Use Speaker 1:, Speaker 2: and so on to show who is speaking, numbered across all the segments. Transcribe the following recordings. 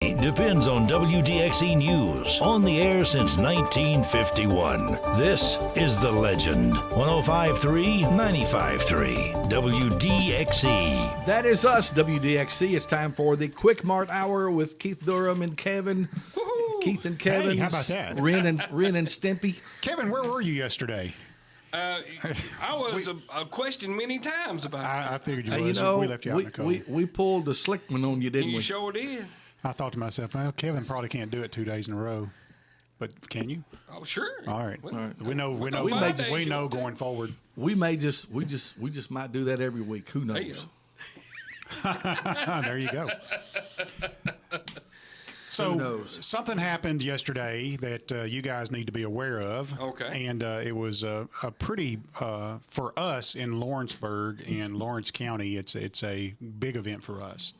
Speaker 1: City depends on WDXE News, on the air since 1951. This is The Legend. 105.3, 95.3, WDXE.
Speaker 2: That is us, WDXE. It's time for the QuikMart Hour with Keith Durham and Kevin.
Speaker 3: Woo-hoo.
Speaker 2: Keith and Kevin.
Speaker 3: Hey, how about that?
Speaker 2: Ren and Stimpy.
Speaker 3: Kevin, where were you yesterday?
Speaker 4: I was questioned many times about that.
Speaker 3: I figured you was. We left you out in the cold.
Speaker 2: We pulled the slick one on you, didn't
Speaker 4: You
Speaker 2: we?
Speaker 4: sure did.
Speaker 3: I thought to myself, well, Kevin probably can't do it 2 days in a row. But can you?
Speaker 4: Oh, sure.
Speaker 3: All right.
Speaker 4: Well,
Speaker 3: We know going forward.
Speaker 2: We just might do that every week. Who
Speaker 4: There you
Speaker 2: knows?
Speaker 4: go.
Speaker 3: There you go. So something happened yesterday that you guys need to be aware of.
Speaker 4: Okay.
Speaker 3: And it was a pretty for us in Lawrenceburg and Lawrence County. It's a big event for us.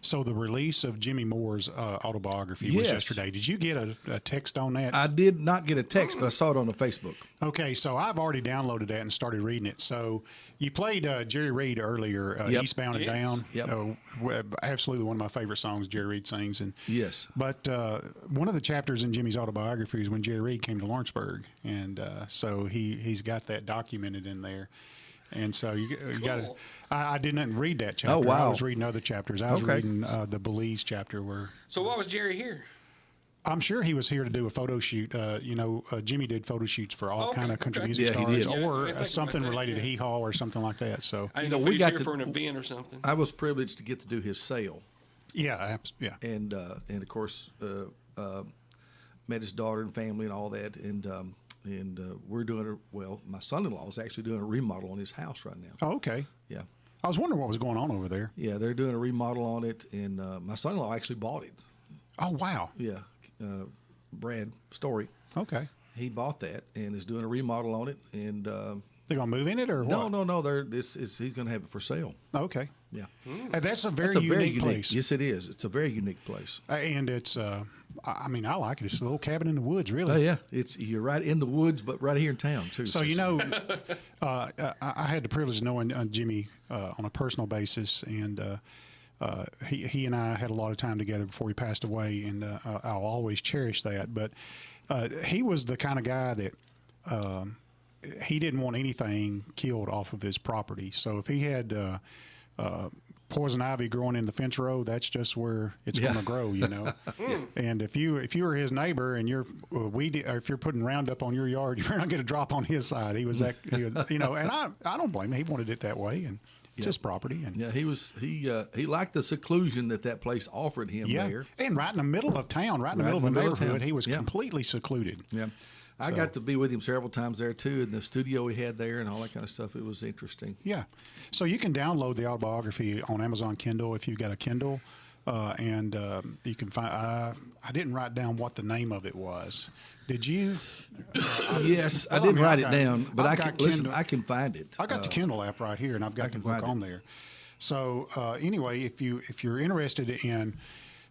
Speaker 3: So the release of Jimmy Moore's autobiography was yesterday. Did you get a text on that?
Speaker 2: I did not get a text, but I saw it on the Facebook.
Speaker 3: Okay, so I've already downloaded that and started reading it. So you played Jerry Reed earlier, Eastbound and Down.
Speaker 2: Yep.
Speaker 3: Absolutely one of my favorite songs Jerry Reed sings. And
Speaker 2: Yes.
Speaker 3: But one of the chapters in Jimmy's autobiography is when Jerry Reed came to Lawrenceburg, and so he's got that documented in there. And so you got to. I didn't read that chapter.
Speaker 2: Oh, wow.
Speaker 3: I was reading other chapters. I was reading the Belize chapter where.
Speaker 4: So why was Jerry here?
Speaker 3: I'm sure he was here to do a photo shoot. Jimmy did photo shoots for all kind of country music
Speaker 2: Yeah, he
Speaker 3: stars,
Speaker 2: did.
Speaker 3: or something related to Hee Haw or something like that. So
Speaker 4: I didn't know
Speaker 2: we
Speaker 4: if he was
Speaker 2: got
Speaker 4: here
Speaker 2: to-
Speaker 4: for an event or something.
Speaker 2: I was privileged to get to do his sale,
Speaker 3: yeah.
Speaker 2: and of course met his daughter and family and all that, and we're doing my son-in-law is actually doing a remodel on his house right now.
Speaker 3: Oh, okay.
Speaker 2: Yeah.
Speaker 3: I was wondering what was going on over there.
Speaker 2: Yeah, they're doing a remodel on it, and my son-in-law actually bought it.
Speaker 3: Oh, wow.
Speaker 2: Yeah, Brad Story.
Speaker 3: Okay.
Speaker 2: He bought that and is doing a remodel on it. And
Speaker 3: They're gonna move in it or what?
Speaker 2: no. He's going to have it for sale.
Speaker 3: Okay.
Speaker 2: Yeah,
Speaker 3: That's a very
Speaker 2: it's a
Speaker 3: unique place.
Speaker 2: Yes, it is. It's a very unique place.
Speaker 3: And it's. I mean, I like it. It's a little cabin in the woods, really.
Speaker 2: Oh yeah, you're right in the woods, but right here in town too.
Speaker 3: So I had the privilege of knowing Jimmy on a personal basis, and he and I had a lot of time together before he passed away, and I'll always cherish that. But he was the kind of guy that he didn't want anything killed off of his property. So if he had poison ivy growing in the fence row, that's just where it's going to grow, And if you were his neighbor and you're or if you're putting Roundup on your yard, you're not going to drop on his side. He was that, and I don't blame him. He wanted it that way, and it's his property. And
Speaker 2: yeah, he liked the seclusion that place offered him there.
Speaker 3: And right in the middle of town, right in the middle of the neighborhood, he was completely secluded.
Speaker 2: Yeah. I got to be with him several times there too, in the studio he had there and all that kind of stuff. It was interesting.
Speaker 3: Yeah, so you can download the autobiography on Amazon Kindle if you've got a Kindle, and you can find. I didn't write down what the name of it was. Did you?
Speaker 2: Yes, I didn't write it down, but I can find it.
Speaker 3: I got the Kindle app right here, and I've got the book on there. So anyway, if you're interested in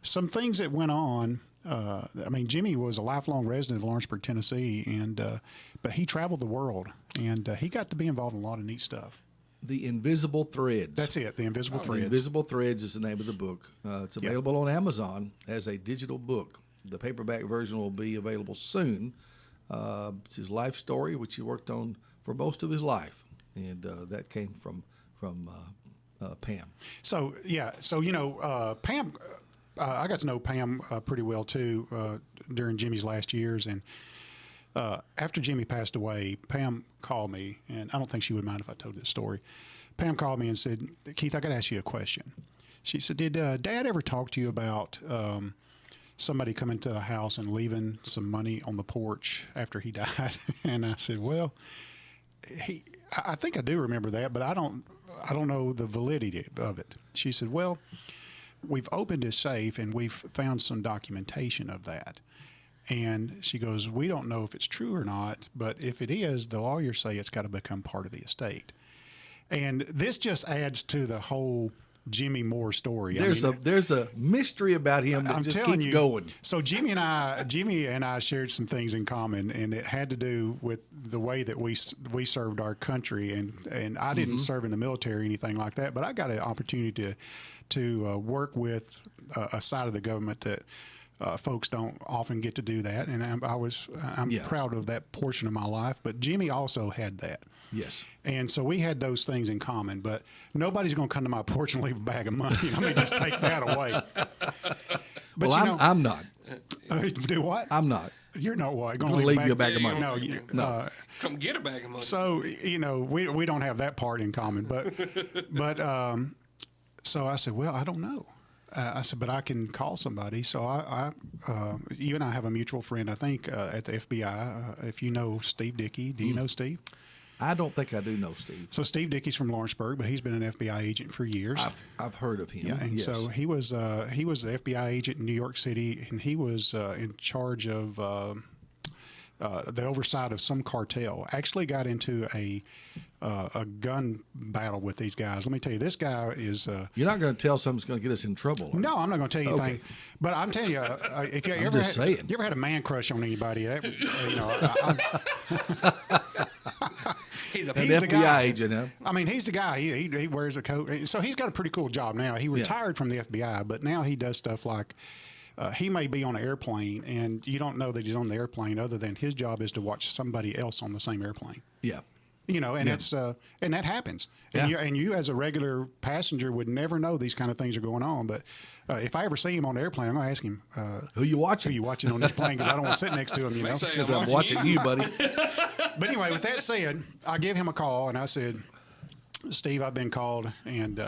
Speaker 3: some things that went on. I mean, Jimmy was a lifelong resident of Lawrenceburg, Tennessee, and but he traveled the world, and he got to be involved in a lot of neat stuff.
Speaker 2: The Invisible Threads.
Speaker 3: That's it, The Invisible Threads.
Speaker 2: The Invisible Threads is the name of the book. It's available on Amazon as a digital book. The paperback version will be available soon. It's his life story, which he worked on for most of his life, and that came from Pam.
Speaker 3: So Pam. I got to know Pam pretty well too during Jimmy's last years, and after Jimmy passed away, Pam called me, and I don't think she would mind if I told this story. Pam called me and said, "Keith, I got to ask you a question." She said, "Did Dad ever talk to you about somebody coming to the house and leaving some money on the porch after he died?" And I said, "Well, I think I do remember that, but I don't know the validity of it." She said, "Well, we've opened his safe and we've found some documentation of that." And she goes, "We don't know if it's true or not, but if it is, the lawyers say it's got to become part of the estate." And this just adds to the whole Jimmy Moore story.
Speaker 2: There's a mystery about him that just keeps going.
Speaker 3: So Jimmy and I shared some things in common, and it had to do with the way that we served our country. And I didn't serve in the military or anything like that, but I got an opportunity to work with a side of the government that folks don't often get to do that, and I'm
Speaker 2: Yeah.
Speaker 3: proud of that portion of my life. But Jimmy also had that.
Speaker 2: Yes.
Speaker 3: And so we had those things in common, but nobody's going to come to my porch and leave a bag of money. Let me just take that away. But
Speaker 2: Well, I'm not.
Speaker 3: do what?
Speaker 2: I'm not.
Speaker 3: You're not what?
Speaker 2: I'm gonna leave you a bag of money.
Speaker 3: No,
Speaker 4: Come get a bag of money.
Speaker 3: so we don't have that part in common. But so I said, well, I don't know. I said, but I can call somebody. So you and I have a mutual friend, I think, at the FBI. If you know Steve Dickey, do you know Steve?
Speaker 2: I don't think I do know Steve.
Speaker 3: So Steve Dickey's from Lawrenceburg, but he's been an FBI agent for years.
Speaker 2: I've heard of him.
Speaker 3: Yeah, and
Speaker 2: yes.
Speaker 3: so he was the FBI agent in New York City, and he was in charge of the oversight of some cartel. Actually, got into a gun battle with these guys. Let me tell you, this guy is.
Speaker 2: You're not going to tell something that's going to get us in trouble. are you?
Speaker 3: No, I'm not going to tell you anything. But I'm telling you, if you ever
Speaker 2: just saying.
Speaker 3: you ever had a man crush on anybody, that,
Speaker 4: He's a
Speaker 2: An
Speaker 3: He's the
Speaker 2: FBI
Speaker 3: guy.
Speaker 2: agent, huh?
Speaker 3: I mean, he's the guy. He wears a coat. So he's got a pretty cool job now. He retired from the FBI, but now he does stuff like he may be on an airplane, and you don't know that he's on the airplane other than his job is to watch somebody else on the same airplane.
Speaker 2: Yeah.
Speaker 3: And it's and that happens. And,
Speaker 2: Yeah.
Speaker 3: you as a regular passenger would never know these kind of things are going on. But if I ever see him on the airplane, I'm going to ask him,
Speaker 2: Who you watching?
Speaker 3: who you watching on this plane? Because I don't want to sit next to him, you know.
Speaker 4: say
Speaker 2: Because I'm watching you, buddy.
Speaker 3: But anyway, with that said, I gave him a call and I said, Steve, I've been called and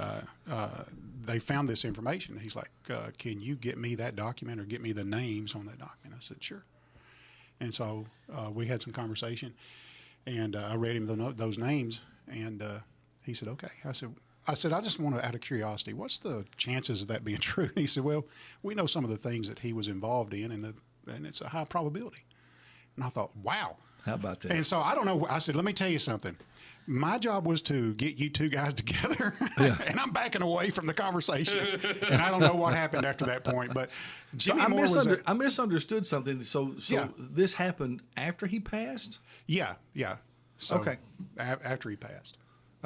Speaker 3: they found this information. He's like, can you get me that document or get me the names on that document? I said, sure. And so we had some conversation and I read him those names and he said, okay. I said, I just want to, out of curiosity, what's the chances of that being true? And he said, well, we know some of the things that he was involved in and it's a high probability. And I thought, wow.
Speaker 2: How about that?
Speaker 3: And so I don't know. I said, let me tell you something. My job was to get you two guys together,
Speaker 2: Yeah.
Speaker 3: and I'm backing away from the conversation. And I don't know what happened after that point. But Jimmy
Speaker 2: I,
Speaker 3: Moore was
Speaker 2: I misunderstood something. So
Speaker 3: Yeah.
Speaker 2: this happened after he passed?
Speaker 3: yeah. So
Speaker 2: Okay.
Speaker 3: After he passed.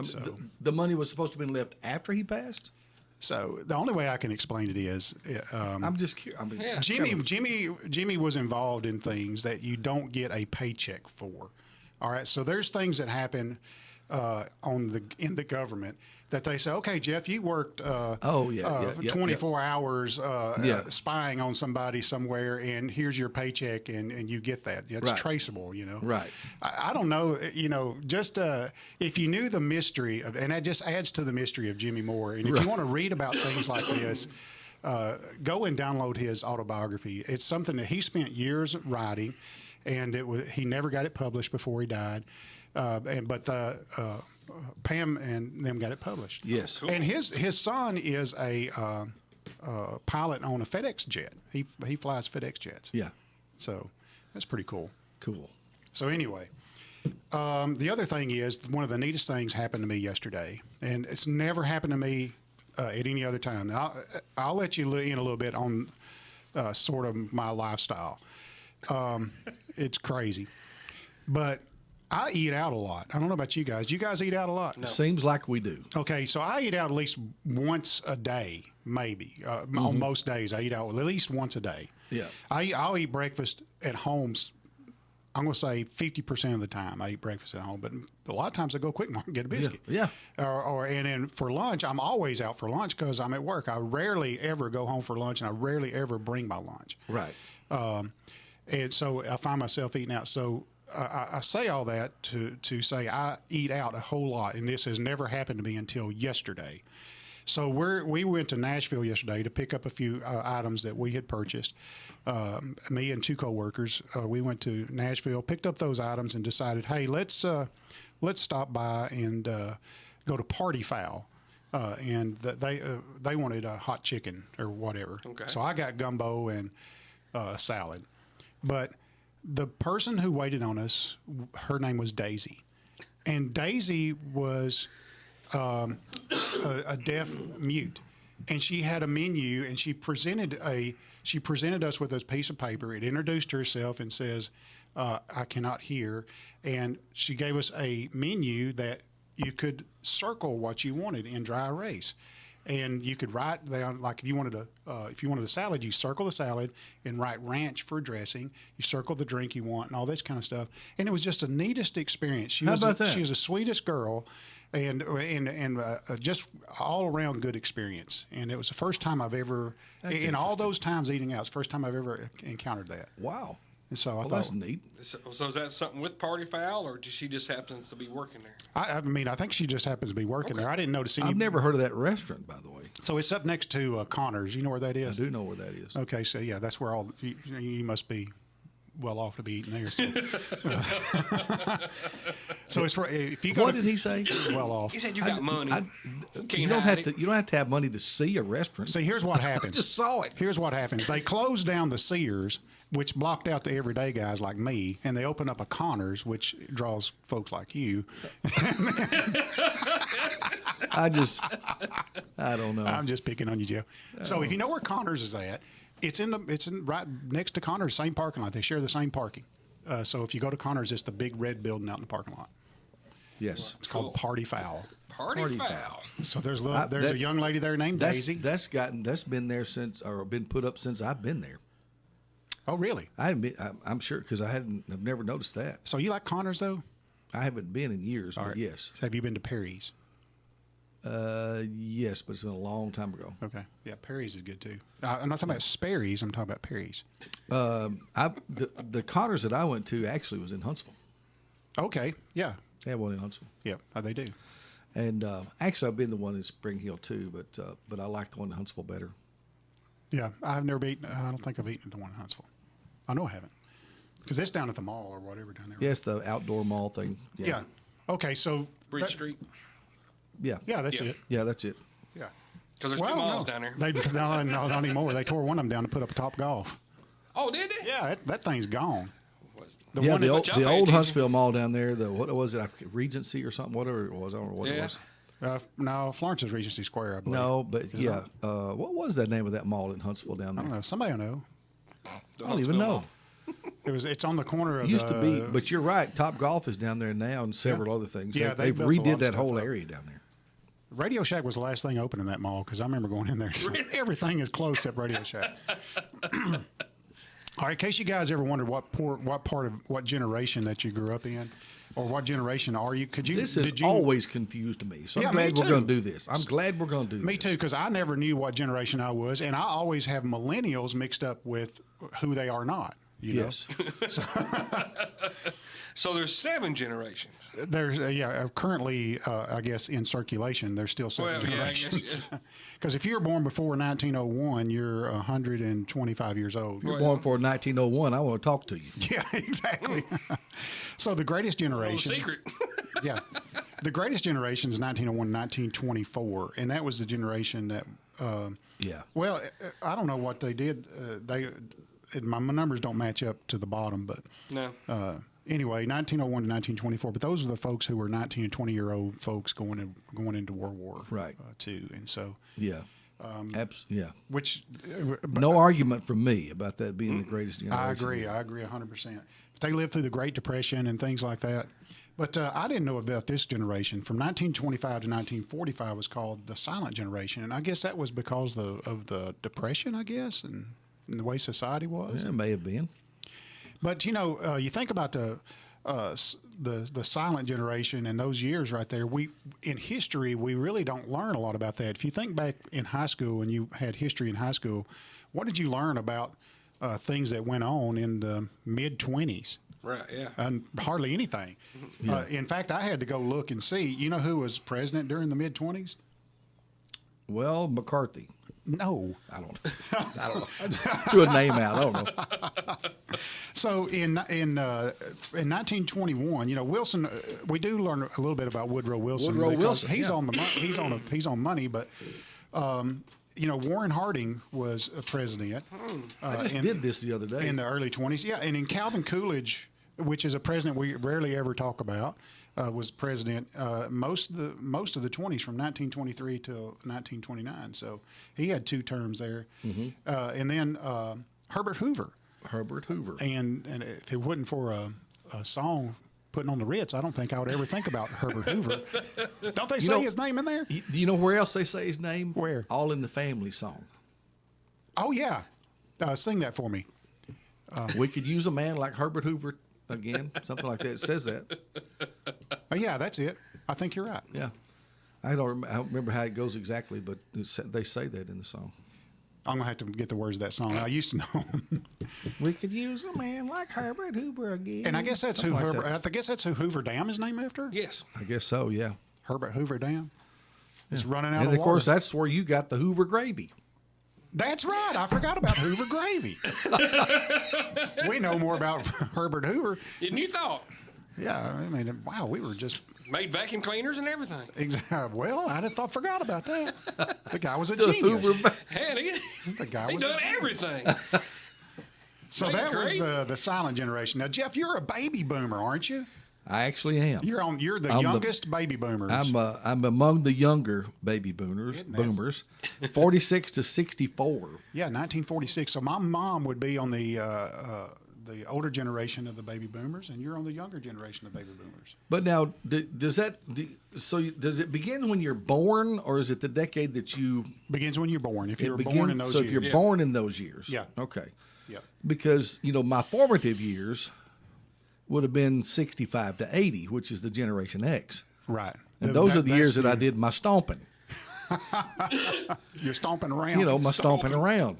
Speaker 3: So,
Speaker 2: The money was supposed to have been left after he passed?
Speaker 3: so the only way I can explain it is
Speaker 2: I'm just curious. I mean,
Speaker 4: Yeah.
Speaker 3: Jimmy was involved in things that you don't get a paycheck for. All right, so there's things that happen in the government that they say, okay, Jeff, you worked 24 hours spying on somebody somewhere, and here's your paycheck, and you get that. It's
Speaker 2: Right.
Speaker 3: traceable, you know.
Speaker 2: Right.
Speaker 3: I don't know, just if you knew the mystery of, and that just adds to the mystery of Jimmy Moore. And if you want to read about things like this, go and download his autobiography. It's something that he spent years writing, and he never got it published before he died. But Pam and them got it published.
Speaker 2: Yes.
Speaker 3: And his son is a pilot on a FedEx jet. He flies FedEx jets.
Speaker 2: Yeah.
Speaker 3: So that's pretty cool.
Speaker 2: Cool.
Speaker 3: So anyway, the other thing is one of the neatest things happened to me yesterday, and it's never happened to me at any other time. Now, I'll let you in a little bit on sort of my lifestyle. It's crazy, but I eat out a lot. I don't know about you guys. Do you guys eat out a lot?
Speaker 2: Seems like we do.
Speaker 3: Okay, so I eat out at least once a day, maybe. On most days, I eat out at least once a day.
Speaker 2: Yeah.
Speaker 3: I'll eat breakfast at home. I'm going to say 50% of the time I eat breakfast at home, but a lot of times I go QuikMart and get a biscuit.
Speaker 2: Yeah.
Speaker 3: And then for lunch, I'm always out for lunch because I'm at work. I rarely ever go home for lunch, and I rarely ever bring my lunch.
Speaker 2: Right.
Speaker 3: And so I find myself eating out. So I say all that to say I eat out a whole lot, and this has never happened to me until yesterday. So we went to Nashville yesterday to pick up a few items that we had purchased. Me and two coworkers, we went to Nashville, picked up those items, and decided, hey, let's stop by and go to Party Fowl. And they wanted a hot chicken or whatever.
Speaker 4: Okay.
Speaker 3: So I got gumbo and salad, but the person who waited on us, her name was Daisy, and Daisy was a deaf mute, and she had a menu, and she presented us with a piece of paper. It introduced herself and says, "I cannot hear," and she gave us a menu that you could circle what you wanted in dry erase. and you could write down, like if you wanted a salad, you circle the salad and write ranch for dressing. You circle the drink you want and all this kind of stuff. And it was just the neatest experience. She
Speaker 2: How
Speaker 3: was
Speaker 2: about that?
Speaker 3: She was the sweetest girl, and just all around good experience. And it was the first time I've ever,
Speaker 2: That's
Speaker 3: in all
Speaker 2: interesting.
Speaker 3: those times eating out, it's the first time I've ever encountered that.
Speaker 2: Wow.
Speaker 3: And so I
Speaker 2: Well,
Speaker 3: thought,
Speaker 2: that's neat.
Speaker 4: So is that something with Party Foul, or she just happens to be working there?
Speaker 3: I mean, I think she just happens to be working there. I didn't notice any.
Speaker 2: I've never heard of that restaurant, by the way.
Speaker 3: So it's up next to Connors. You know where that
Speaker 2: I
Speaker 3: is?
Speaker 2: do know where that is.
Speaker 3: Okay, so yeah, that's where all you must be well off to be eating there. So, so it's if you go.
Speaker 2: What did he say?
Speaker 3: Well off.
Speaker 4: He said you got money.
Speaker 2: You don't have to. You don't have to have money to see a restaurant.
Speaker 3: See, here's what happens.
Speaker 2: Just saw it.
Speaker 3: Here's what happens. They close down the Sears, which blocked out the everyday guys like me, and they open up a Connors, which draws folks like you.
Speaker 2: I don't know.
Speaker 3: I'm just picking on you, Joe. So if you know where Connors is at, it's in right next to Connors, same parking lot. They share the same parking. So if you go to Connors, it's the big red building out in the parking lot.
Speaker 2: Yes.
Speaker 3: It's called Party Foul.
Speaker 4: Party Foul.
Speaker 3: So there's a
Speaker 2: that's-
Speaker 3: young lady there named Daisy.
Speaker 2: That's been there since, or been put up since I've been there.
Speaker 3: Oh, really?
Speaker 2: I'm sure because I've never noticed that.
Speaker 3: So you like Connors though?
Speaker 2: I haven't been in years, but yes.
Speaker 3: So have you been to Perry's?
Speaker 2: Yes, but it's been a long time ago.
Speaker 3: Okay. Yeah, Perry's is good too. I'm not talking about Sperry's. I'm talking about Perry's.
Speaker 2: The Connors that I went to actually was in Huntsville.
Speaker 3: Okay. Yeah.
Speaker 2: They have one in Huntsville.
Speaker 3: Yeah. They do.
Speaker 2: And actually, I've been to one in Spring Hill too, but I like the one in Huntsville better.
Speaker 3: Yeah. I've never eaten. I don't think I've eaten at the one in Huntsville. I know I haven't. Because it's down at the mall or whatever down there.
Speaker 2: Yes, the outdoor mall thing.
Speaker 3: Yeah. Okay. So
Speaker 4: Bridge Street.
Speaker 2: Yeah.
Speaker 3: Yeah, that's
Speaker 4: Yeah.
Speaker 3: it.
Speaker 2: Yeah, that's it.
Speaker 3: Yeah.
Speaker 4: Because there's two malls down there.
Speaker 3: No, not anymore. They tore one of them down to put up a Top Golf.
Speaker 4: Oh, did they?
Speaker 3: Yeah, that thing's gone. The
Speaker 2: Yeah,
Speaker 3: one
Speaker 2: the
Speaker 3: that's
Speaker 2: old,
Speaker 4: Jump
Speaker 2: the
Speaker 4: Aid,
Speaker 2: old
Speaker 4: didn't you?
Speaker 2: Huntsville Mall down there, what was it? Regency or something, whatever it was. I don't know what it
Speaker 4: Yeah.
Speaker 2: was.
Speaker 3: no, Florence is Regency Square, I believe.
Speaker 2: No, but yeah. What was that name of that mall in Huntsville down
Speaker 3: I
Speaker 2: there?
Speaker 3: don't know. Somebody will know.
Speaker 4: The
Speaker 2: I don't even
Speaker 4: Huntsville
Speaker 2: know.
Speaker 4: Mall.
Speaker 3: It's on the corner of
Speaker 2: It used to be, but you're right. Top Golf is down there now, and several other things.
Speaker 3: Yeah,
Speaker 2: they've
Speaker 3: built a lot
Speaker 2: redid
Speaker 3: of
Speaker 2: that
Speaker 3: stuff
Speaker 2: whole
Speaker 3: up.
Speaker 2: area down there.
Speaker 3: Radio Shack was the last thing open in that mall because I remember going in there. So everything is closed except Radio Shack. All right, in case you guys ever wondered what generation that you grew up in, or what generation are you?
Speaker 2: This has always confused me. So
Speaker 3: Yeah,
Speaker 2: I'm
Speaker 3: me
Speaker 2: glad we're
Speaker 3: too.
Speaker 2: going to do this. I'm glad we're going to do this.
Speaker 3: Me too, because I never knew what generation I was, and I always have millennials mixed up with who they are not. You know?
Speaker 2: Yes.
Speaker 4: So there's 7 generations.
Speaker 3: There's currently I guess in circulation there's still 7
Speaker 4: Well, yeah, I guess,
Speaker 3: generations. Because if you were born before 1901, you're 125 years old.
Speaker 2: You're born for 1901. I want to talk to you.
Speaker 3: Yeah, exactly. So the greatest
Speaker 4: No
Speaker 3: generation.
Speaker 4: secret.
Speaker 3: Yeah, the greatest generation is 1901, 1924, and that was the generation that.
Speaker 2: Yeah.
Speaker 3: Well, I don't know what they did. My numbers don't match up to the bottom, but
Speaker 4: No.
Speaker 3: anyway, 1901 to 1924. But those are the folks who were 19 and 20-year-old folks going into World War
Speaker 2: Right.
Speaker 3: II, and so
Speaker 2: Yeah. Yeah.
Speaker 3: which
Speaker 2: No argument from me about that being the greatest generation.
Speaker 3: I agree 100%. But they lived through the Great Depression and things like that. But I didn't know about this generation. From 1925 to 1945 was called the Silent Generation, and I guess that was because of the Depression, I guess, and the way society was.
Speaker 2: Yeah, it may have been.
Speaker 3: But you know, you think about the silent generation and those years right there. In history we really don't learn a lot about that. If you think back in high school and you had history in high school, what did you learn about things that went on in the mid-20s?
Speaker 4: Right, yeah.
Speaker 3: And hardly anything. In fact, I had to go look and see. You know who was president during the mid-20s?
Speaker 2: Well, McCarthy.
Speaker 3: No.
Speaker 2: I don't know. I just threw a name out. I don't know.
Speaker 3: So in 1921, you know, Wilson. We do learn a little bit about Woodrow Wilson.
Speaker 2: Woodrow
Speaker 3: because
Speaker 2: Wilson,
Speaker 3: He's
Speaker 2: yeah.
Speaker 3: on the he's on money, but. You know, Warren Harding was a president.
Speaker 2: I just did this the other day.
Speaker 3: In the early 20s. Yeah, and in Calvin Coolidge, which is a president we rarely ever talk about, was president most of the 20s from 1923 till 1929. So he had 2 terms there. And then Herbert Hoover.
Speaker 2: Herbert Hoover.
Speaker 3: And if it wasn't for a song putting on the Ritz, I don't think I would ever think about Herbert Hoover. Don't they say his name in there?
Speaker 2: Do you know where else they say his name?
Speaker 3: Where?
Speaker 2: All in the Family song.
Speaker 3: Oh, yeah. Sing that for me.
Speaker 2: We could use a man like Herbert Hoover again, something like that. It says that.
Speaker 3: Yeah, that's it. I think you're right.
Speaker 2: Yeah. I don't remember how it goes exactly, but they say that in the song.
Speaker 3: I'm going to have to get the words of that song. I used to know.
Speaker 2: We could use a man like Herbert Hoover again.
Speaker 3: And I guess that's
Speaker 2: Something
Speaker 3: who
Speaker 2: like
Speaker 3: Herbert.
Speaker 2: that.
Speaker 3: I guess that's who Hoover Dam is named after.
Speaker 4: Yes.
Speaker 2: I guess so, yeah.
Speaker 3: Herbert Hoover Dam. It's running out
Speaker 2: And
Speaker 3: of
Speaker 2: of
Speaker 3: water.
Speaker 2: course, that's where you got the Hoover gravy.
Speaker 3: That's right. I forgot about Hoover gravy. We know more about Herbert Hoover.
Speaker 4: And you thought
Speaker 3: Yeah, I mean, wow, we were just
Speaker 4: made vacuum cleaners and everything.
Speaker 3: well. I forgot about that. The guy was a
Speaker 2: The
Speaker 3: genius.
Speaker 2: Hoover.
Speaker 4: Hell,
Speaker 3: The guy
Speaker 4: he
Speaker 3: was
Speaker 4: done everything.
Speaker 3: So
Speaker 4: Ain't
Speaker 3: that was
Speaker 4: great?
Speaker 3: the silent generation. Now, Jeff, you're a baby boomer, aren't you?
Speaker 2: I actually am.
Speaker 3: You're the
Speaker 2: I'm
Speaker 3: youngest baby boomers.
Speaker 2: I'm among the younger baby boomers, 46 to 64.
Speaker 3: Yeah, 1946. So my mom would be on the older generation of the baby boomers, and you're on the younger generation of baby boomers.
Speaker 2: But now, does it begin when you're born, or is it the decade that you?
Speaker 3: Begins when you're born. If you were
Speaker 2: begins,
Speaker 3: born in those
Speaker 2: so
Speaker 3: years.
Speaker 2: if you're born in those years,
Speaker 3: Yeah.
Speaker 2: okay.
Speaker 3: Yep.
Speaker 2: Because my formative years would have been 65 to 80, which is the Generation X,
Speaker 3: Right.
Speaker 2: and those are the
Speaker 3: that's
Speaker 2: years that I did my stomping.
Speaker 3: You're stomping around.
Speaker 2: My stomping around.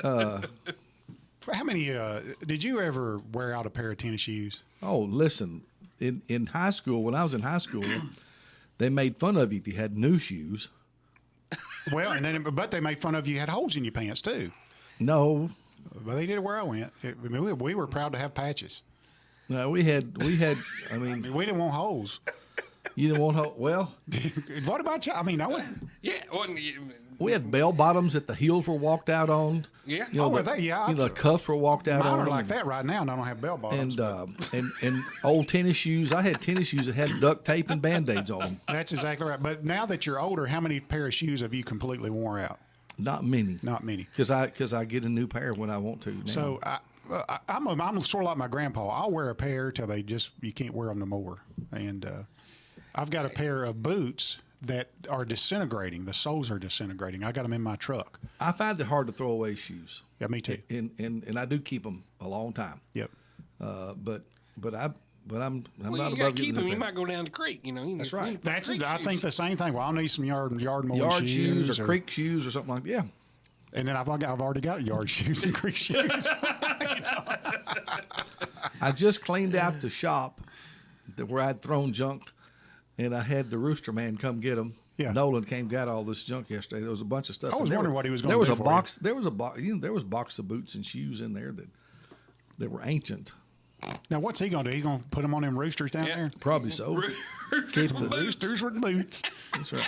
Speaker 3: How many? Did you ever wear out a pair of tennis shoes?
Speaker 2: Oh, listen, in high school, when I was in high school, they made fun of you if you had new shoes.
Speaker 3: Well, but they made fun of you had holes in your pants too.
Speaker 2: No,
Speaker 3: But they did it where I went. We were proud to have patches.
Speaker 2: no, we had. I mean,
Speaker 3: We didn't want holes.
Speaker 2: you didn't want well.
Speaker 3: What about you? I mean, I wouldn't.
Speaker 4: Yeah, wasn't
Speaker 2: We had bell bottoms that the heels were walked out on.
Speaker 4: Yeah.
Speaker 2: The cuffs were walked out
Speaker 3: Mine
Speaker 2: on.
Speaker 3: are like that right now, and I don't have bell bottoms.
Speaker 2: And old tennis shoes. I had tennis shoes that had duct tape and Band-Aids on them.
Speaker 3: That's exactly right. But now that you're older, how many pair of shoes have you completely worn out?
Speaker 2: Not many.
Speaker 3: Not many.
Speaker 2: Because I get a new pair when I want to. Now.
Speaker 3: So I'm sort of like my grandpa. I'll wear a pair till you can't wear them no more. And I've got a pair of boots that are disintegrating. The soles are disintegrating. I got them in my truck.
Speaker 2: I find it hard to throw away shoes.
Speaker 3: Yeah, me too.
Speaker 2: And I do keep them a long time.
Speaker 3: Yep.
Speaker 2: But I'm
Speaker 4: Well,
Speaker 2: not
Speaker 4: you got
Speaker 2: above
Speaker 4: to keep
Speaker 2: getting
Speaker 4: them.
Speaker 2: a
Speaker 4: You
Speaker 2: pair.
Speaker 4: might go down the creek.
Speaker 2: That's right.
Speaker 3: I think the same thing. Well, I'll need some yard mowing
Speaker 2: Yard shoes or
Speaker 3: or
Speaker 2: creek shoes or something like that. Yeah.
Speaker 3: And then I've already got yard shoes and creek shoes.
Speaker 2: I just cleaned out the shop where I'd thrown junk, and I had the rooster man come get them.
Speaker 3: Yeah.
Speaker 2: Nolan came got all this junk yesterday. There was a bunch of stuff.
Speaker 3: I was
Speaker 2: And there
Speaker 3: wondering
Speaker 2: were-
Speaker 3: what he was gonna
Speaker 2: There was
Speaker 3: do
Speaker 2: a
Speaker 3: for
Speaker 2: box. There was a box. There was a box of boots and shoes in there that were ancient.
Speaker 3: Now, what's he going to do? He going to put them on them roosters down
Speaker 4: Yeah.
Speaker 3: there?
Speaker 2: Probably so. Keep the
Speaker 3: Roosters with boots.
Speaker 2: That's right.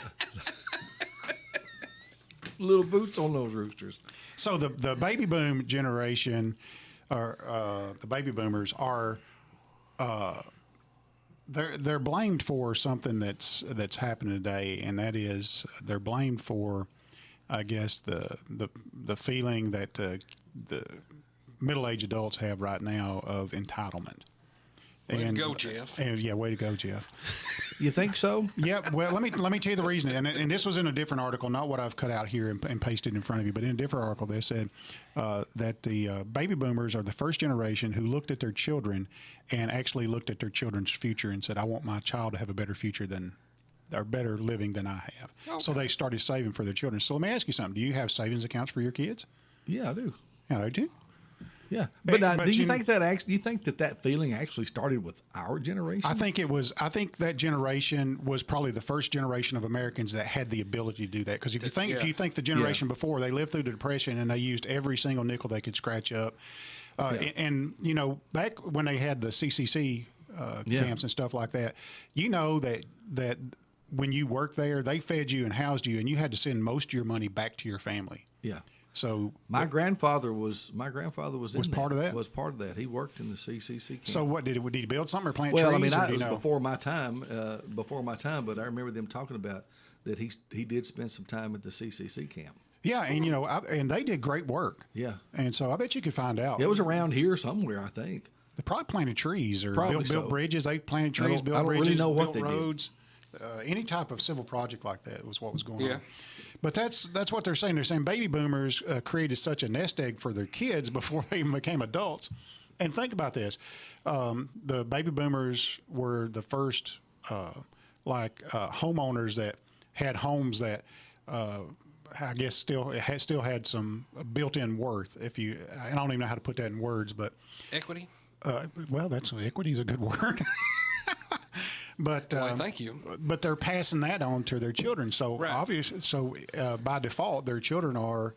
Speaker 2: Little boots on those roosters.
Speaker 3: So the baby boom generation, or the baby boomers, are they're blamed for something that's happening today, and that is they're blamed for, I guess, the feeling that the middle-aged adults have right now of entitlement.
Speaker 4: Way to go, Jeff.
Speaker 3: And yeah, way to go, Jeff.
Speaker 2: You think so?
Speaker 3: Yeah, well, let me tell you the reason, and this was in a different article, not what I've cut out here and pasted in front of you, but in a different article, they said that the baby boomers are the first generation who looked at their children and actually looked at their children's future and said, "I want my child to have a better future or better living than I have." Okay. So they started saving for their children. So let me ask you something: do you have savings accounts for your kids?
Speaker 2: Yeah, I do.
Speaker 3: Yeah, I do.
Speaker 2: Yeah, but do you
Speaker 3: you-
Speaker 2: think that feeling actually started with our generation?
Speaker 3: I think that generation was probably the first generation of Americans that had the ability to do that. Because if you think the generation before, they lived through the Depression and they used every single nickel they could scratch up. And back when they had the CCC camps and stuff like that, that when you worked there, they fed you and housed you, and you had to send most of your money back to your family.
Speaker 2: Yeah.
Speaker 3: So
Speaker 2: My grandfather was
Speaker 3: part of that?
Speaker 2: Was part of that. He worked in the CCC camp.
Speaker 3: So what did he build something or plant
Speaker 2: Well,
Speaker 3: trees?
Speaker 2: I mean, it was before my time. But I remember them talking about that he did spend some time at the CCC camp.
Speaker 3: Yeah, and and they did great work.
Speaker 2: Yeah.
Speaker 3: And so I bet you could find out.
Speaker 2: It was around here somewhere, I think.
Speaker 3: They probably planted trees or
Speaker 2: Probably
Speaker 3: built
Speaker 2: so.
Speaker 3: bridges. They planted
Speaker 2: I
Speaker 3: trees,
Speaker 2: don't
Speaker 3: built
Speaker 2: really
Speaker 3: bridges,
Speaker 2: know what
Speaker 3: built
Speaker 2: they did.
Speaker 3: roads. Any type of civil project like that was what was going
Speaker 4: Yeah.
Speaker 3: on. But that's what they're saying. They're saying baby boomers created such a nest egg for their kids before they even became adults. And think about this: the baby boomers were the first, homeowners that had homes that. I guess still had some built-in worth. If you, I don't even know how to put that in words, but
Speaker 4: Equity.
Speaker 3: well, that's equity is a good word. But
Speaker 4: Why, thank you.
Speaker 3: But they're passing that on to their children. So
Speaker 4: Right.
Speaker 3: obviously, by default, their children are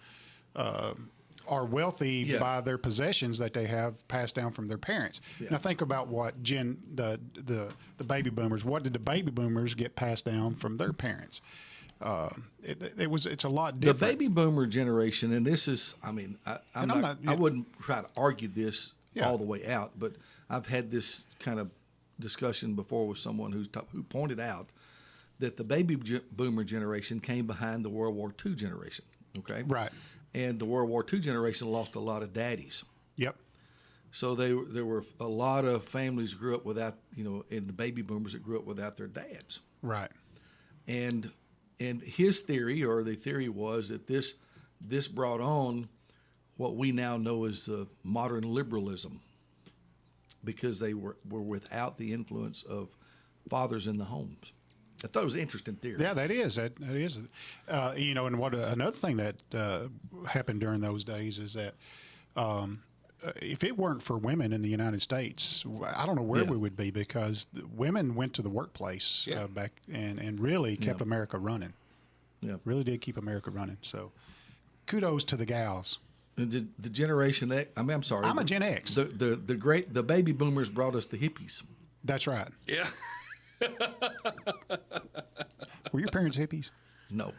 Speaker 3: wealthy
Speaker 2: Yeah.
Speaker 3: by their possessions that they have passed down from their parents. Now think about what the baby boomers. What did the baby boomers get passed down from their parents? It's a lot
Speaker 2: The
Speaker 3: different.
Speaker 2: baby boomer generation, and this is, I mean, I wouldn't try to argue this
Speaker 3: Yeah.
Speaker 2: all the way out, but I've had this kind of discussion before with someone who pointed out that the baby boomer generation came behind the World War II generation. Okay,
Speaker 3: Right.
Speaker 2: And the World War II generation lost a lot of daddies.
Speaker 3: Yep.
Speaker 2: So there were a lot of families grew up without, and the baby boomers that grew up without their dads.
Speaker 3: Right.
Speaker 2: And his theory, or the theory, was that this brought on what we now know as modern liberalism, because they were without the influence of fathers in the homes. I thought it was an interesting theory.
Speaker 3: Yeah, that is. And what another thing that happened during those days is that if it weren't for women in the United States, I don't know where
Speaker 2: Yeah.
Speaker 3: we would be, because the women went to the workplace
Speaker 4: Yeah.
Speaker 3: back and really kept America running.
Speaker 2: Yeah.
Speaker 3: Really did keep America running. So kudos to the gals.
Speaker 2: And the Generation X. I'm sorry.
Speaker 3: I'm a Gen X.
Speaker 2: The baby boomers brought us the hippies.
Speaker 3: That's right.
Speaker 4: Yeah.
Speaker 3: Were your parents hippies?
Speaker 2: No,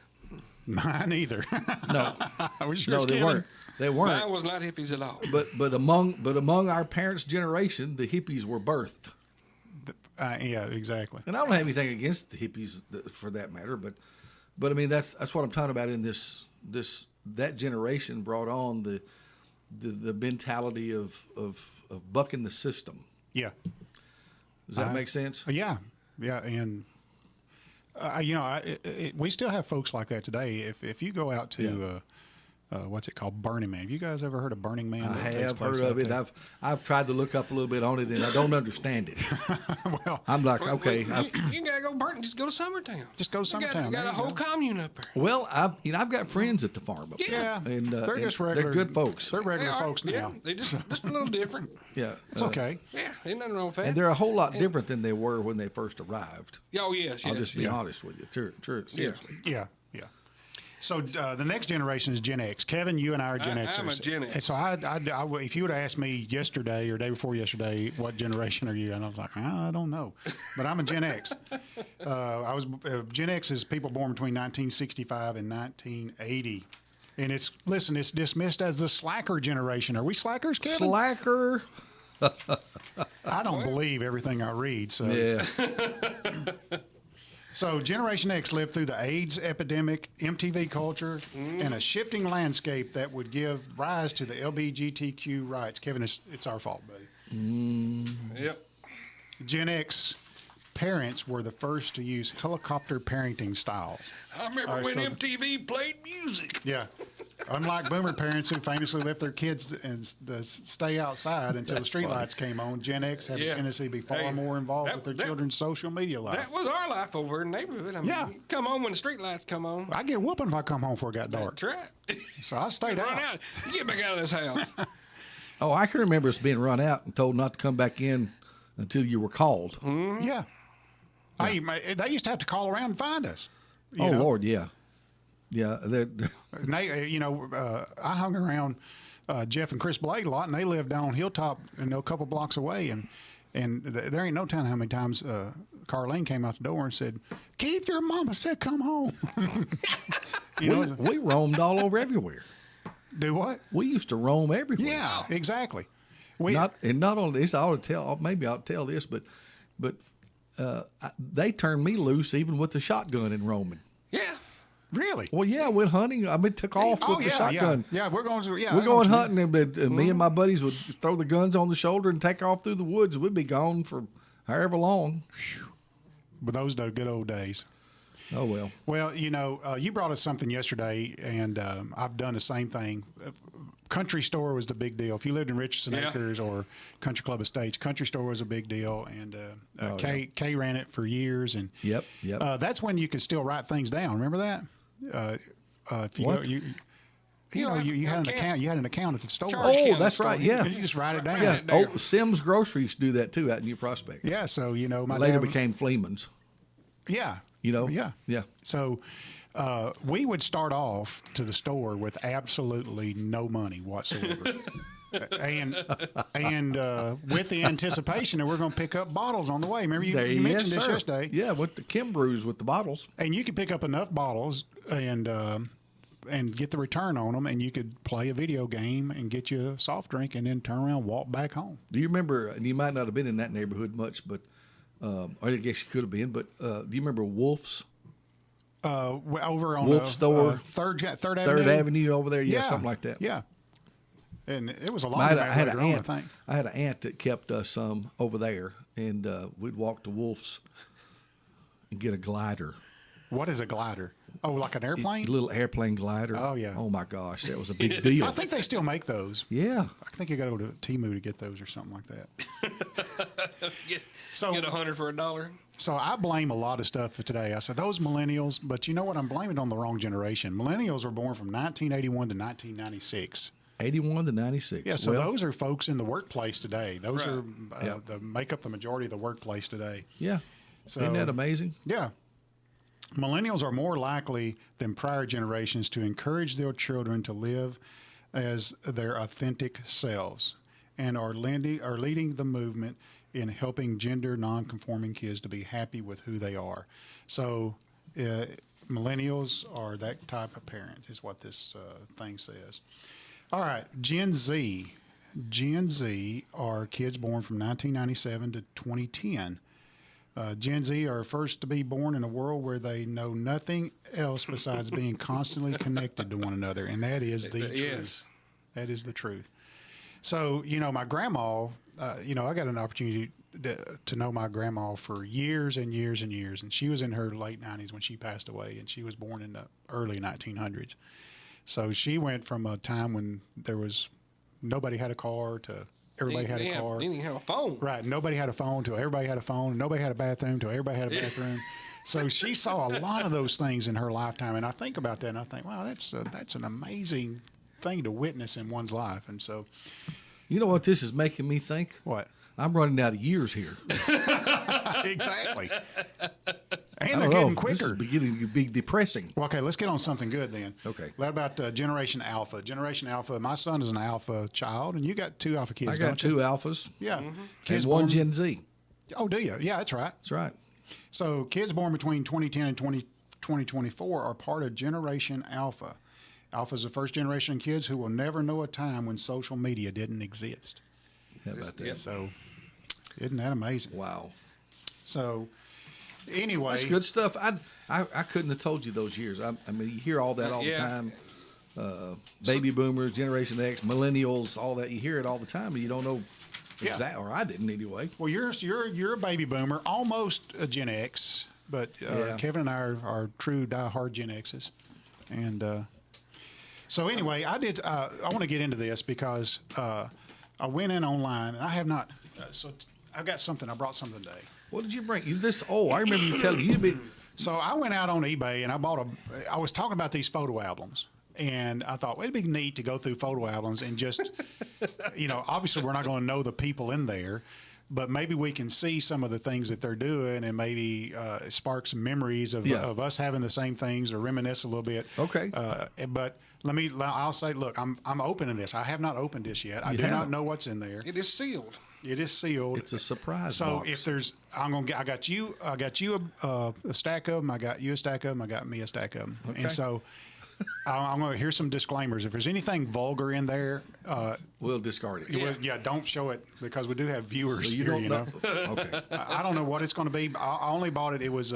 Speaker 3: Mine either.
Speaker 2: no,
Speaker 3: I was sure
Speaker 2: no, they weren't. They
Speaker 4: Mine
Speaker 2: weren't.
Speaker 4: was not hippies at all.
Speaker 2: But among our parents' generation, the hippies were birthed.
Speaker 3: Yeah, exactly.
Speaker 2: And I don't have anything against the hippies for that matter, but I mean that's what I'm talking about. In that generation brought on the mentality of bucking the system.
Speaker 3: Yeah.
Speaker 2: Does that make sense?
Speaker 3: Yeah, and we still have folks like that today. If you go out to what's it called, Burning Man? Have you guys ever heard of Burning Man?
Speaker 2: I
Speaker 3: that takes
Speaker 2: have
Speaker 3: place
Speaker 2: heard of
Speaker 3: out
Speaker 2: it.
Speaker 3: there?
Speaker 2: I've tried to look up a little bit on it, and I don't understand it.
Speaker 3: Well,
Speaker 2: I'm like,
Speaker 4: Well,
Speaker 2: okay.
Speaker 4: you gotta go burn. Just go to Summertown.
Speaker 3: Just go to
Speaker 4: You
Speaker 3: Summertown.
Speaker 4: got
Speaker 3: There
Speaker 4: a
Speaker 3: you
Speaker 4: whole
Speaker 3: go.
Speaker 4: commune up there.
Speaker 2: Well, I've got friends at the farm up there.
Speaker 3: Yeah,
Speaker 2: and
Speaker 3: they're just regular.
Speaker 2: They're good folks.
Speaker 3: They're regular
Speaker 4: They are,
Speaker 3: folks
Speaker 4: yeah,
Speaker 3: now.
Speaker 4: They just a little different.
Speaker 2: Yeah,
Speaker 3: It's okay.
Speaker 4: Yeah, ain't nothing wrong with that.
Speaker 2: And they're a whole lot different than they were when they first arrived.
Speaker 4: Oh yes,
Speaker 2: I'll
Speaker 4: yes,
Speaker 2: just be
Speaker 4: yeah.
Speaker 2: honest with you. Seriously.
Speaker 3: Yeah. So the next generation is Gen X. Kevin, you and I are Gen Xers.
Speaker 4: I'm a Gen X.
Speaker 3: And so if you would have asked me yesterday or day before yesterday, what generation are you? And I was like, I don't know, but I'm a Gen X. Gen X is people born between 1965 and 1980. And it's dismissed as the slacker generation. Are we slackers, Kevin?
Speaker 2: Slacker.
Speaker 3: I don't believe everything I read. So
Speaker 2: Yeah.
Speaker 3: So Generation X lived through the AIDS epidemic, MTV culture, and a shifting landscape that would give rise to the LGBTQ rights. Kevin, it's our fault, buddy.
Speaker 4: Yep.
Speaker 3: Gen X parents were the first to use helicopter parenting styles.
Speaker 4: I remember
Speaker 3: All right,
Speaker 4: when
Speaker 3: so-
Speaker 4: MTV played music.
Speaker 3: Yeah. Unlike boomer parents who famously left their kids and stay outside until the streetlights came on, Gen X had a
Speaker 4: Yeah.
Speaker 3: tendency to be far
Speaker 4: Hey,
Speaker 3: more involved
Speaker 4: that-
Speaker 3: with their
Speaker 4: that-
Speaker 3: children's social media life.
Speaker 4: That was our life over in the neighborhood. I mean,
Speaker 3: Yeah.
Speaker 4: you come on when the street lights come on.
Speaker 3: I get whooping if I come home before it got dark.
Speaker 4: That's right.
Speaker 3: So I stayed
Speaker 4: Run
Speaker 3: out.
Speaker 4: out. You get back out of this house.
Speaker 2: Oh, I can remember us being run out and told not to come back in until you were called.
Speaker 3: Yeah. They used to have to call around and find us.
Speaker 2: Oh,
Speaker 3: know?
Speaker 2: Lord, yeah. Yeah.
Speaker 3: And they, I hung around Jeff and Chris Blade a lot, and they lived down on Hilltop, a couple blocks away. And there ain't no telling how many times Carlene came out the door and said, "Keith, your mama said come home."
Speaker 2: we roamed all over everywhere.
Speaker 3: Do what?
Speaker 2: We used to roam everywhere.
Speaker 3: Yeah, exactly.
Speaker 2: Not only this, maybe I'll tell this, but they turned me loose even with the shotgun and roaming.
Speaker 4: Yeah.
Speaker 3: Really?
Speaker 2: Well, yeah, went hunting. I mean, took off with the shotgun.
Speaker 3: Yeah, we're going to. Yeah,
Speaker 2: We're going hunting, and me and my buddies would throw the guns on the shoulder and take off through the woods. We'd be gone for however long.
Speaker 3: But those are the good old days.
Speaker 2: Oh, well.
Speaker 3: Well, you brought us something yesterday, and I've done the same thing. Country store was the big deal. If you lived in Richardson Acres or Country Club Estates, country store was a big deal. And Kay ran it for years. And
Speaker 2: Yep.
Speaker 3: that's when you could still write things down. Remember that? If you
Speaker 2: What?
Speaker 3: Go, you had an account. You had an account at the store.
Speaker 4: Charge
Speaker 2: Oh,
Speaker 4: account
Speaker 2: that's
Speaker 4: store.
Speaker 2: right. Yeah.
Speaker 3: You just write it down.
Speaker 2: Yeah.
Speaker 4: there.
Speaker 2: Oh, Sims Grocery used to do that too out in New Prospect.
Speaker 3: Yeah. So my
Speaker 2: Later
Speaker 3: dad
Speaker 2: became Fleeman's.
Speaker 3: Yeah.
Speaker 2: Yeah.
Speaker 3: So we would start off to the store with absolutely no money whatsoever. and with the anticipation that we're going to pick up bottles on the way. Remember you mentioned this yesterday.
Speaker 2: Yeah, with the Kimbrews with the bottles.
Speaker 3: And you could pick up enough bottles and get the return on them, and you could play a video game and get you a soft drink and then turn around and walk back home.
Speaker 2: Do you remember, and you might not have been in that neighborhood much, but or I guess you could have been, but do you remember Wolf's?
Speaker 3: Over on
Speaker 2: Wolf store.
Speaker 3: Third Avenue.
Speaker 2: Third Avenue over there? Yeah, something like that.
Speaker 3: Yeah. And it was a lot
Speaker 2: I
Speaker 3: of
Speaker 2: had an
Speaker 3: later on, I
Speaker 2: aunt.
Speaker 3: think.
Speaker 2: I had an aunt that kept some over there, and we'd walk to Wolf's and get a glider.
Speaker 3: What is a glider? Oh, like an
Speaker 2: A
Speaker 3: airplane?
Speaker 2: little airplane glider.
Speaker 3: Oh, yeah.
Speaker 2: Oh, my gosh. That was a big deal.
Speaker 3: I think they still make those.
Speaker 2: Yeah.
Speaker 3: I think you got to go to Temu to get those or something like that.
Speaker 4: Get
Speaker 3: So-
Speaker 4: 100 for $1.
Speaker 3: So I blame a lot of stuff for today. I said those millennials, but you know what? I'm blaming it on the wrong generation. Millennials were born from 1981 to 1996.
Speaker 2: 81 to 96.
Speaker 3: Yeah, so
Speaker 2: Well,
Speaker 3: those are folks in the workplace today. Those
Speaker 4: Right.
Speaker 3: are the make up the majority of the workplace today.
Speaker 2: Yeah.
Speaker 3: So,
Speaker 2: Isn't that amazing?
Speaker 3: Yeah. Millennials are more likely than prior generations to encourage their children to live as their authentic selves and are leading the movement in helping gender nonconforming kids to be happy with who they are. So millennials are that type of parent is what this thing says. All right, Gen Z. Gen Z are kids born from 1997 to 2010. Gen Z are first to be born in a world where they know nothing else besides being constantly connected to one another, and that is the truth.
Speaker 4: Yes.
Speaker 3: That is the truth. So, my grandma, I got an opportunity to know my grandma for years and years and years, and she was in her late 90s when she passed away, and she was born in the early 1900s. So she went from a time when there was nobody had a car to everybody had a car.
Speaker 4: Didn't even have a phone.
Speaker 3: Right. Nobody had a phone till everybody had a phone. Nobody had a bathroom till everybody had a bathroom. So she saw a lot of those things in her lifetime. And I think about that and I think, wow, that's an amazing thing to witness in one's life. And so.
Speaker 2: You know what this is making me think?
Speaker 3: What?
Speaker 2: I'm running out of years here.
Speaker 3: Exactly.
Speaker 2: I
Speaker 3: And they're
Speaker 2: don't
Speaker 3: getting
Speaker 2: know. This is
Speaker 3: quicker.
Speaker 2: beginning to be depressing.
Speaker 3: Well, okay, let's get on something good then.
Speaker 2: Okay.
Speaker 3: What about Generation Alpha? Generation Alpha, my son is an Alpha child, and you got two Alpha kids,
Speaker 2: I got
Speaker 3: don't
Speaker 2: two
Speaker 3: you?
Speaker 2: alphas
Speaker 3: Yeah.
Speaker 2: and
Speaker 3: Kids
Speaker 2: one
Speaker 3: born-
Speaker 2: Gen Z.
Speaker 3: Oh, do you? Yeah, that's right.
Speaker 2: That's right.
Speaker 3: So kids born between 2010 and 2024 are part of Generation Alpha. Alpha is the first generation of kids who will never know a time when social media didn't exist.
Speaker 2: How about that?
Speaker 4: Yep.
Speaker 3: So isn't that amazing?
Speaker 2: Wow.
Speaker 3: So anyway.
Speaker 2: That's good stuff. I couldn't have told you those years. I mean, you hear all that all
Speaker 4: Yeah.
Speaker 2: the time. Baby boomers, Generation X, millennials, all that. You hear it all the time, and you don't know
Speaker 3: Yeah.
Speaker 2: exactly, or I didn't anyway.
Speaker 3: Well, you're a baby boomer, almost a Gen X, but
Speaker 2: Yeah.
Speaker 3: Kevin and I are true diehard Gen X's, and so anyway, I want to get into this because I went in online and I have not. I've got something. I brought something today.
Speaker 2: What did you bring? You this? Oh, I remember you telling me.
Speaker 3: So I went out on eBay and I was talking about these photo albums. And I thought, well, it'd be neat to go through photo albums and just, obviously we're not going to know the people in there, but maybe we can see some of the things that they're doing and maybe spark some memories of us having the same things or reminisce a little bit.
Speaker 2: Okay.
Speaker 3: But I'll say, look, I'm opening this. I have not opened this yet. I do not know what's in there.
Speaker 4: It is sealed.
Speaker 3: It is sealed.
Speaker 2: It's a surprise
Speaker 3: So
Speaker 2: box.
Speaker 3: if there's, I got you a stack of them. I got you a stack of them. I got me a stack of them.
Speaker 2: Okay.
Speaker 3: And so I'm going to here's some disclaimers. If there's anything vulgar in there,
Speaker 2: We'll discard it.
Speaker 3: don't show it because we do have viewers
Speaker 2: So you
Speaker 3: here.
Speaker 2: don't
Speaker 3: You know,
Speaker 2: okay.
Speaker 3: I don't know what it's going to be. I only bought it. It was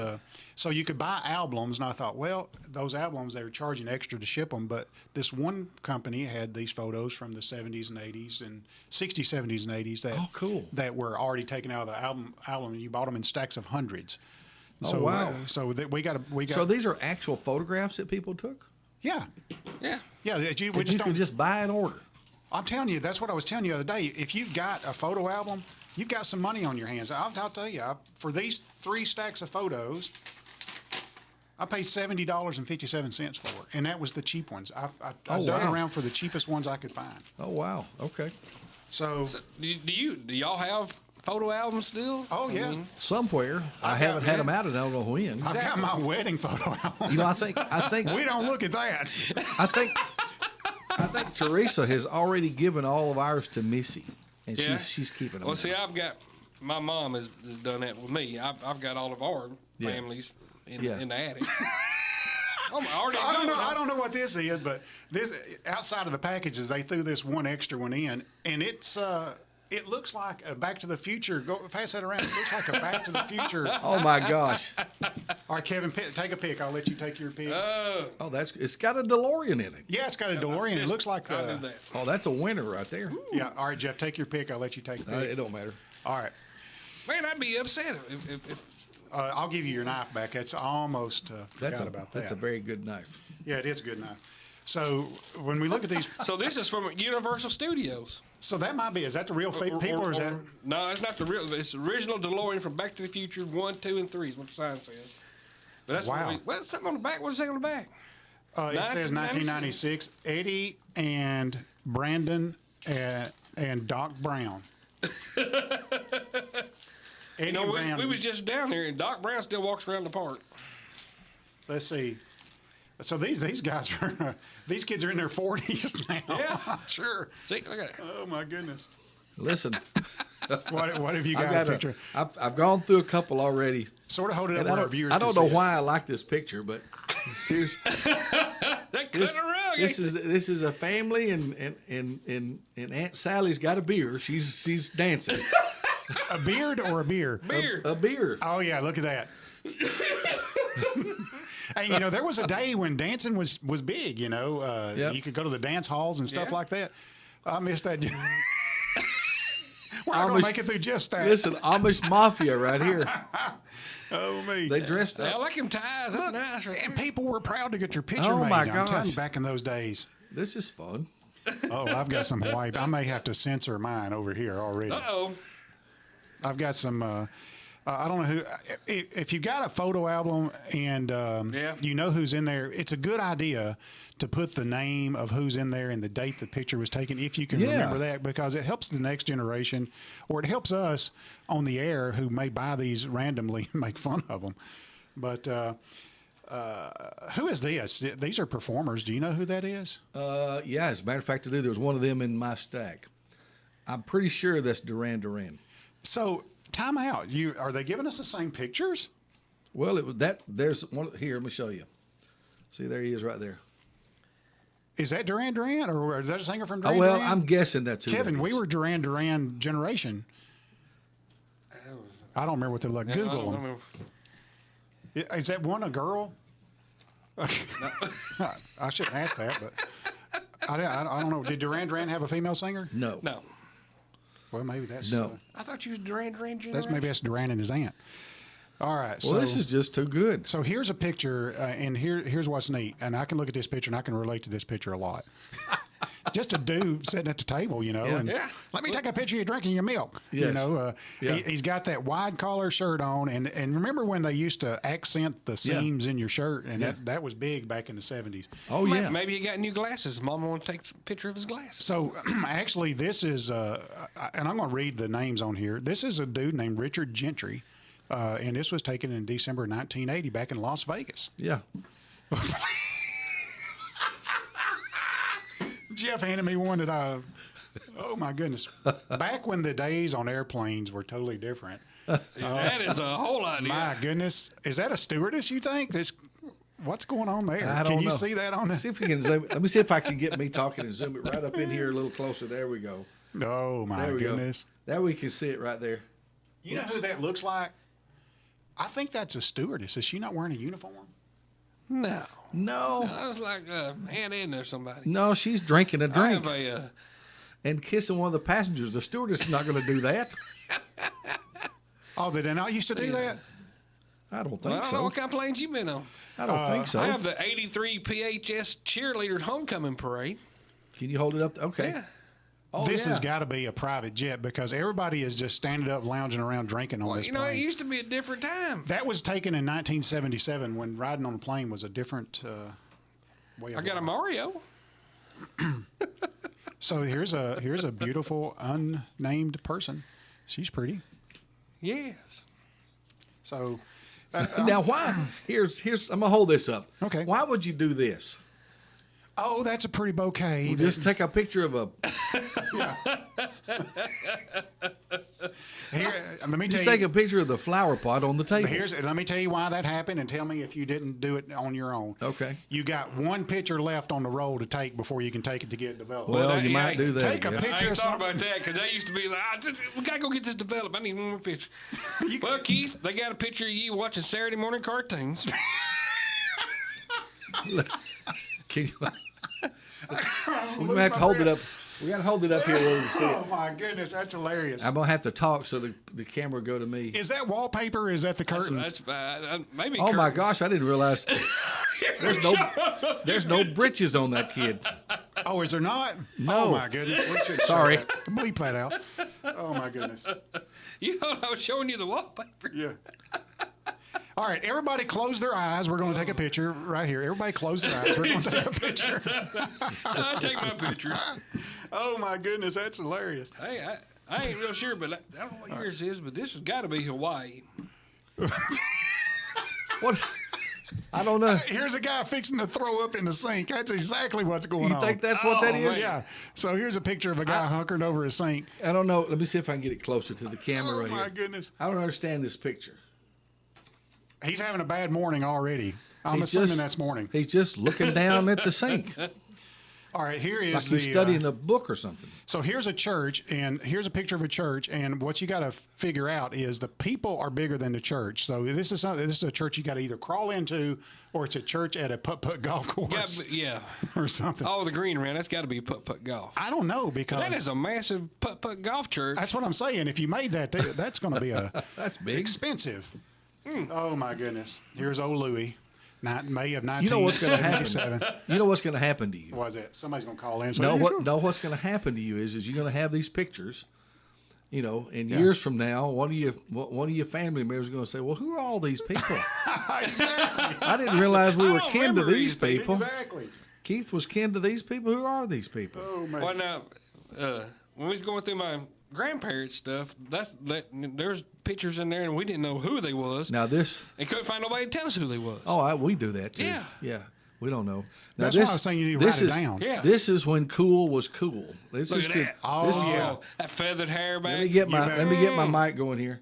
Speaker 3: so you could buy albums, and I thought, well, those albums they were charging extra to ship them. But this one company had these photos from the 70s and 80s and 60s, 70s, and 80s that
Speaker 2: cool.
Speaker 3: that were already taken out of the album. And you bought them in stacks of hundreds. So,
Speaker 2: wow.
Speaker 3: So that we got.
Speaker 2: So these are actual photographs that people took?
Speaker 3: Yeah.
Speaker 4: Yeah.
Speaker 3: Yeah. We
Speaker 2: That
Speaker 3: just
Speaker 2: you
Speaker 3: don't.
Speaker 2: could just buy and order.
Speaker 3: I'm telling you, that's what I was telling you the other day. If you've got a photo album, you've got some money on your hands. I'll tell you, for these 3 stacks of photos, I paid $70.57 for it, and that was the cheap ones. I dug
Speaker 2: wow.
Speaker 3: around for the cheapest ones I could find.
Speaker 2: Oh, wow. Okay.
Speaker 3: So
Speaker 4: Do y'all have photo albums still?
Speaker 3: oh yeah,
Speaker 2: Somewhere. I haven't had them out, and I don't know when.
Speaker 3: I've got my wedding photo album.
Speaker 2: You know, I think
Speaker 3: We don't look at that.
Speaker 2: I think Teresa has already given all of ours to Missy, and
Speaker 4: Yeah.
Speaker 2: she's keeping them.
Speaker 4: Well,
Speaker 2: now.
Speaker 4: see, I've got my mom has done that with me. I've got all of our
Speaker 2: Yeah.
Speaker 4: families in
Speaker 2: Yeah.
Speaker 4: the attic. Oh, I already
Speaker 3: So I don't know.
Speaker 4: know.
Speaker 3: I don't know what this is, but this outside of the packages, they threw this one extra one in, and it's. It looks like a Back to the Future. Go pass that around. It looks like a Back to the Future.
Speaker 2: Oh my gosh!
Speaker 3: All right, Kevin, take a pic. I'll let you take your pic.
Speaker 2: Oh, it's got a DeLorean in it.
Speaker 3: Yeah, it's got a DeLorean. It looks like
Speaker 4: I'll do that.
Speaker 2: Oh, that's a winner right there.
Speaker 3: Yeah. All right, Jeff, take your pic. I'll let you take a pic.
Speaker 2: It don't matter.
Speaker 3: All right.
Speaker 4: Man, I'd be upset if
Speaker 3: I'll give you your knife back. It's almost forgot about that.
Speaker 2: That's a very good knife.
Speaker 3: Yeah, it is a good knife. So when we look at these,
Speaker 4: so. This is from Universal Studios.
Speaker 3: so that might be. Is that the real fake people, or is that?
Speaker 4: No, it's not the real. It's the original DeLorean from Back to the Future 1, 2, and 3 is what the sign says. But that's
Speaker 3: Wow.
Speaker 4: Well, something on the back. What does it say on the back?
Speaker 3: It says 1996. Eddie and Brandon and Doc Brown. Eddie
Speaker 4: No,
Speaker 3: and
Speaker 4: we
Speaker 3: Brandon.
Speaker 4: was just down there, and Doc Brown still walks around the park.
Speaker 3: Let's see. So these guys are these kids are in their 40s now.
Speaker 4: Yeah.
Speaker 3: Sure.
Speaker 4: See, look at it.
Speaker 3: Oh my goodness.
Speaker 2: Listen,
Speaker 3: What have you got? A picture?
Speaker 2: I've gone through a couple already.
Speaker 3: Sort of hold it up
Speaker 2: And
Speaker 3: where our viewers
Speaker 2: I
Speaker 3: can
Speaker 2: don't know
Speaker 3: see it.
Speaker 2: why I like this picture, but seriously,
Speaker 4: They cut
Speaker 2: this,
Speaker 4: a rug.
Speaker 2: this is a family, and Aunt Sally's got a beer. She's dancing.
Speaker 3: A beard or a beer?
Speaker 4: Beer.
Speaker 2: A beer.
Speaker 3: Oh yeah, look at that. And you know, there was a day when dancing was big. You know,
Speaker 2: Yep.
Speaker 3: you could go to the dance halls and stuff
Speaker 4: Yeah.
Speaker 3: like that. I missed that. We're not gonna
Speaker 2: Amish-
Speaker 3: make it through just that.
Speaker 2: Listen, Amish Mafia right here.
Speaker 3: Oh me.
Speaker 2: They dressed
Speaker 4: I
Speaker 2: up.
Speaker 4: like them ties. That's nice. Right
Speaker 3: And
Speaker 4: there.
Speaker 3: people were proud to get your picture
Speaker 2: Oh,
Speaker 3: made.
Speaker 2: my
Speaker 3: I'm telling
Speaker 2: gosh.
Speaker 3: you, back in those days.
Speaker 2: This is fun.
Speaker 3: Oh, I've got some white. I may have to censor mine over here already.
Speaker 4: Uh-oh.
Speaker 3: I've got some. I don't know who. If you got a photo album and
Speaker 4: Yeah.
Speaker 3: you know who's in there, it's a good idea to put the name of who's in there and the date the picture was taken, if you can
Speaker 2: Yeah.
Speaker 3: remember that, because it helps the next generation, or it helps us on the air who may buy these randomly and make fun of them. But who is this? These are performers. Do you know who that is?
Speaker 2: Yeah, as a matter of fact, I do. There was one of them in my stack. I'm pretty sure that's Duran Duran.
Speaker 3: So time out. Are they giving us the same pictures?
Speaker 2: Well, it was that. There's one here. Let me show you. See, there he is right there.
Speaker 3: Is that Duran Duran, or is that a singer from
Speaker 2: Oh,
Speaker 3: Duran
Speaker 2: well,
Speaker 3: Duran?
Speaker 2: I'm guessing that's who.
Speaker 3: Kevin,
Speaker 2: that
Speaker 3: we
Speaker 2: is.
Speaker 3: were Duran Duran generation. I don't remember what they look like.
Speaker 4: Yeah, I
Speaker 3: Google
Speaker 4: don't
Speaker 3: them.
Speaker 4: remember.
Speaker 3: Is that one a girl? I shouldn't ask that, but I don't know. Did Duran Duran have a female singer?
Speaker 2: No.
Speaker 4: No.
Speaker 3: Well, maybe that's
Speaker 2: No.
Speaker 4: I thought you was Duran Generation.
Speaker 3: that's Duran and his aunt. All right.
Speaker 2: Well,
Speaker 3: so
Speaker 2: this is just too good.
Speaker 3: so here's a picture, and here's what's neat. And I can look at this picture, and I can relate to this picture a lot. Just a dude sitting at the table, you know, and
Speaker 4: Yeah.
Speaker 3: let me take a picture of you drinking your milk. You
Speaker 2: Yes.
Speaker 3: know,
Speaker 2: Yeah.
Speaker 3: he's got that wide collar shirt on, and remember when they used to accent the
Speaker 2: Yeah.
Speaker 3: seams in your shirt, and
Speaker 2: Yeah.
Speaker 3: that was big back in the 70s.
Speaker 2: Oh yeah.
Speaker 4: Maybe he got new glasses. Mama want to take a picture of his glasses.
Speaker 3: So actually, this is, and I'm going to read the names on here. This is a dude named Richard Gentry, and this was taken in December 1980 back in Las Vegas.
Speaker 2: Yeah.
Speaker 3: Jeff handed me one that oh my goodness. Back when the days on airplanes were totally different.
Speaker 4: That is a whole idea.
Speaker 3: My goodness. Is that a stewardess, you think? What's going on there?
Speaker 2: I don't
Speaker 3: Can you
Speaker 2: know.
Speaker 3: see that on
Speaker 2: See if we can zoom. Let me see if I can get me talking and zoom it right up in here a little closer. There we go.
Speaker 3: Oh, my
Speaker 2: There we
Speaker 3: goodness.
Speaker 2: go. Now we can see it right there.
Speaker 3: You know who that looks like? I think that's a stewardess. Is she not wearing a uniform?
Speaker 4: No.
Speaker 2: No,
Speaker 4: I was like Aunt Edna or somebody.
Speaker 2: no, she's drinking a
Speaker 4: I
Speaker 2: drink
Speaker 4: have a,
Speaker 2: and kissing one of the passengers. The stewardess is not going to do that.
Speaker 3: Oh, did they not used to do that?
Speaker 2: I don't think
Speaker 4: I don't know
Speaker 2: so.
Speaker 4: what kind of planes you've been on.
Speaker 2: I don't think so.
Speaker 4: I have the 83 PHS cheerleader homecoming parade.
Speaker 2: Can you hold it up? Okay.
Speaker 4: Yeah.
Speaker 2: Oh,
Speaker 3: This
Speaker 2: yeah.
Speaker 3: has got to be a private jet because everybody is just standing up, lounging around, drinking on
Speaker 4: Well,
Speaker 3: this
Speaker 4: you know, it
Speaker 3: plane.
Speaker 4: used to be a different time.
Speaker 3: That was taken in 1977 when riding on a plane was a different way of
Speaker 4: I got a
Speaker 3: life.
Speaker 4: Mario.
Speaker 3: So here's a beautiful unnamed person. She's pretty.
Speaker 4: Yes.
Speaker 3: So
Speaker 2: Now, why? Here's. I'm gonna hold this up.
Speaker 3: Okay.
Speaker 2: Why would you do this?
Speaker 3: oh, that's a pretty bouquet.
Speaker 2: You just take a picture of a.
Speaker 3: Here, let me
Speaker 2: Just
Speaker 3: tell
Speaker 2: take
Speaker 3: you.
Speaker 2: a picture of the flower pot on the table.
Speaker 3: Let me tell you why that happened, and tell me if you didn't do it on your own.
Speaker 2: Okay.
Speaker 3: You got one picture left on the roll to take before you can take it to get developed.
Speaker 2: Well,
Speaker 4: that-
Speaker 2: you
Speaker 4: yeah,
Speaker 2: might do that.
Speaker 3: take a
Speaker 2: yeah.
Speaker 3: picture.
Speaker 4: I ain't
Speaker 3: or
Speaker 4: thought
Speaker 3: something.
Speaker 4: about that because they used to be like, we gotta go get this developed. I need one more picture. Well, Keith, they got a picture of you watching Saturday morning cartoons.
Speaker 2: Can you, we might have to hold it up. We got to hold it up here where we can see it.
Speaker 3: Oh my goodness, that's hilarious.
Speaker 2: I'm gonna have to talk so the camera go to me.
Speaker 3: Is that wallpaper? Or is that the curtains?
Speaker 4: That's maybe.
Speaker 2: Oh my
Speaker 4: curtains.
Speaker 2: gosh, I didn't realize there's no britches on that kid.
Speaker 3: Oh, is there not?
Speaker 2: No.
Speaker 3: Oh my goodness. We should show
Speaker 2: Sorry.
Speaker 3: that. Bleep that out. Oh my goodness.
Speaker 4: You thought I was showing you the wallpaper.
Speaker 3: Yeah. All right, everybody close their eyes. We're going to take a picture right here. Everybody close their eyes. We're going to take a picture.
Speaker 4: I take my pictures.
Speaker 3: Oh my goodness, that's hilarious.
Speaker 4: Hey, I ain't real sure, but I don't know what year this is, but this has got to be Hawaii.
Speaker 2: What? I don't know.
Speaker 3: Here's a guy fixing to throw up in the sink. That's exactly what's going
Speaker 2: You
Speaker 3: on.
Speaker 2: think that's what that
Speaker 4: Oh,
Speaker 2: is?
Speaker 4: man.
Speaker 3: Yeah. So here's a picture of a guy hunkered over a sink.
Speaker 2: I don't know. Let me see if I can get it closer to the camera
Speaker 3: Oh
Speaker 2: right
Speaker 3: my
Speaker 2: here.
Speaker 3: goodness.
Speaker 2: I don't understand this picture.
Speaker 3: He's having a bad morning already. I'm
Speaker 2: He's
Speaker 3: assuming
Speaker 2: just-
Speaker 3: that's morning.
Speaker 2: He's just looking down at the sink,
Speaker 3: All right, here is
Speaker 2: like
Speaker 3: the.
Speaker 2: he's studying a book or something.
Speaker 3: So here's a church, and here's a picture of a church, and what you got to figure out is the people are bigger than the church. So this is a church you got to either crawl into, or it's a church at a putt-putt golf
Speaker 4: Yeah,
Speaker 3: course
Speaker 4: yeah.
Speaker 3: or something.
Speaker 4: Oh, the green around. That's got to be putt-putt golf.
Speaker 3: I don't know because
Speaker 4: That is a massive putt-putt golf church.
Speaker 3: that's what I'm saying. If you made that, that's going to be
Speaker 2: That's big.
Speaker 3: expensive. Oh my goodness! Here's old Louis, May of 1977.
Speaker 2: You know what's going to happen? You know what's going to happen to you?
Speaker 3: Was it? Somebody's going to call in. And say,
Speaker 2: No,
Speaker 3: "Here's your-"
Speaker 2: what's going to happen to you is you're going to have these pictures, you know, and years from now, one of your family members is going to say, "Well, who are all these people?
Speaker 3: Exactly.
Speaker 2: I didn't realize we
Speaker 4: I
Speaker 2: were
Speaker 4: don't
Speaker 2: kin to
Speaker 4: remember
Speaker 2: these
Speaker 4: these
Speaker 2: people.
Speaker 3: Exactly.
Speaker 2: Keith was kin to these people. Who are these people?"
Speaker 3: Oh man.
Speaker 4: Well, now, when we was going through my grandparents' stuff, there's pictures in there, and we didn't know who they was.
Speaker 2: Now this,
Speaker 4: And couldn't find nobody to tell us who they was.
Speaker 2: we do that too.
Speaker 4: Yeah.
Speaker 2: yeah, we don't know. Now
Speaker 3: That's why I was saying you need to
Speaker 2: this
Speaker 3: write it
Speaker 2: is-
Speaker 3: down.
Speaker 4: Yeah.
Speaker 2: This is when cool was cool. This
Speaker 4: Look
Speaker 2: is
Speaker 4: at
Speaker 2: good.
Speaker 4: that.
Speaker 3: Oh,
Speaker 2: This is-
Speaker 3: yeah.
Speaker 4: That feathered hair back.
Speaker 2: Let me get my mic going here.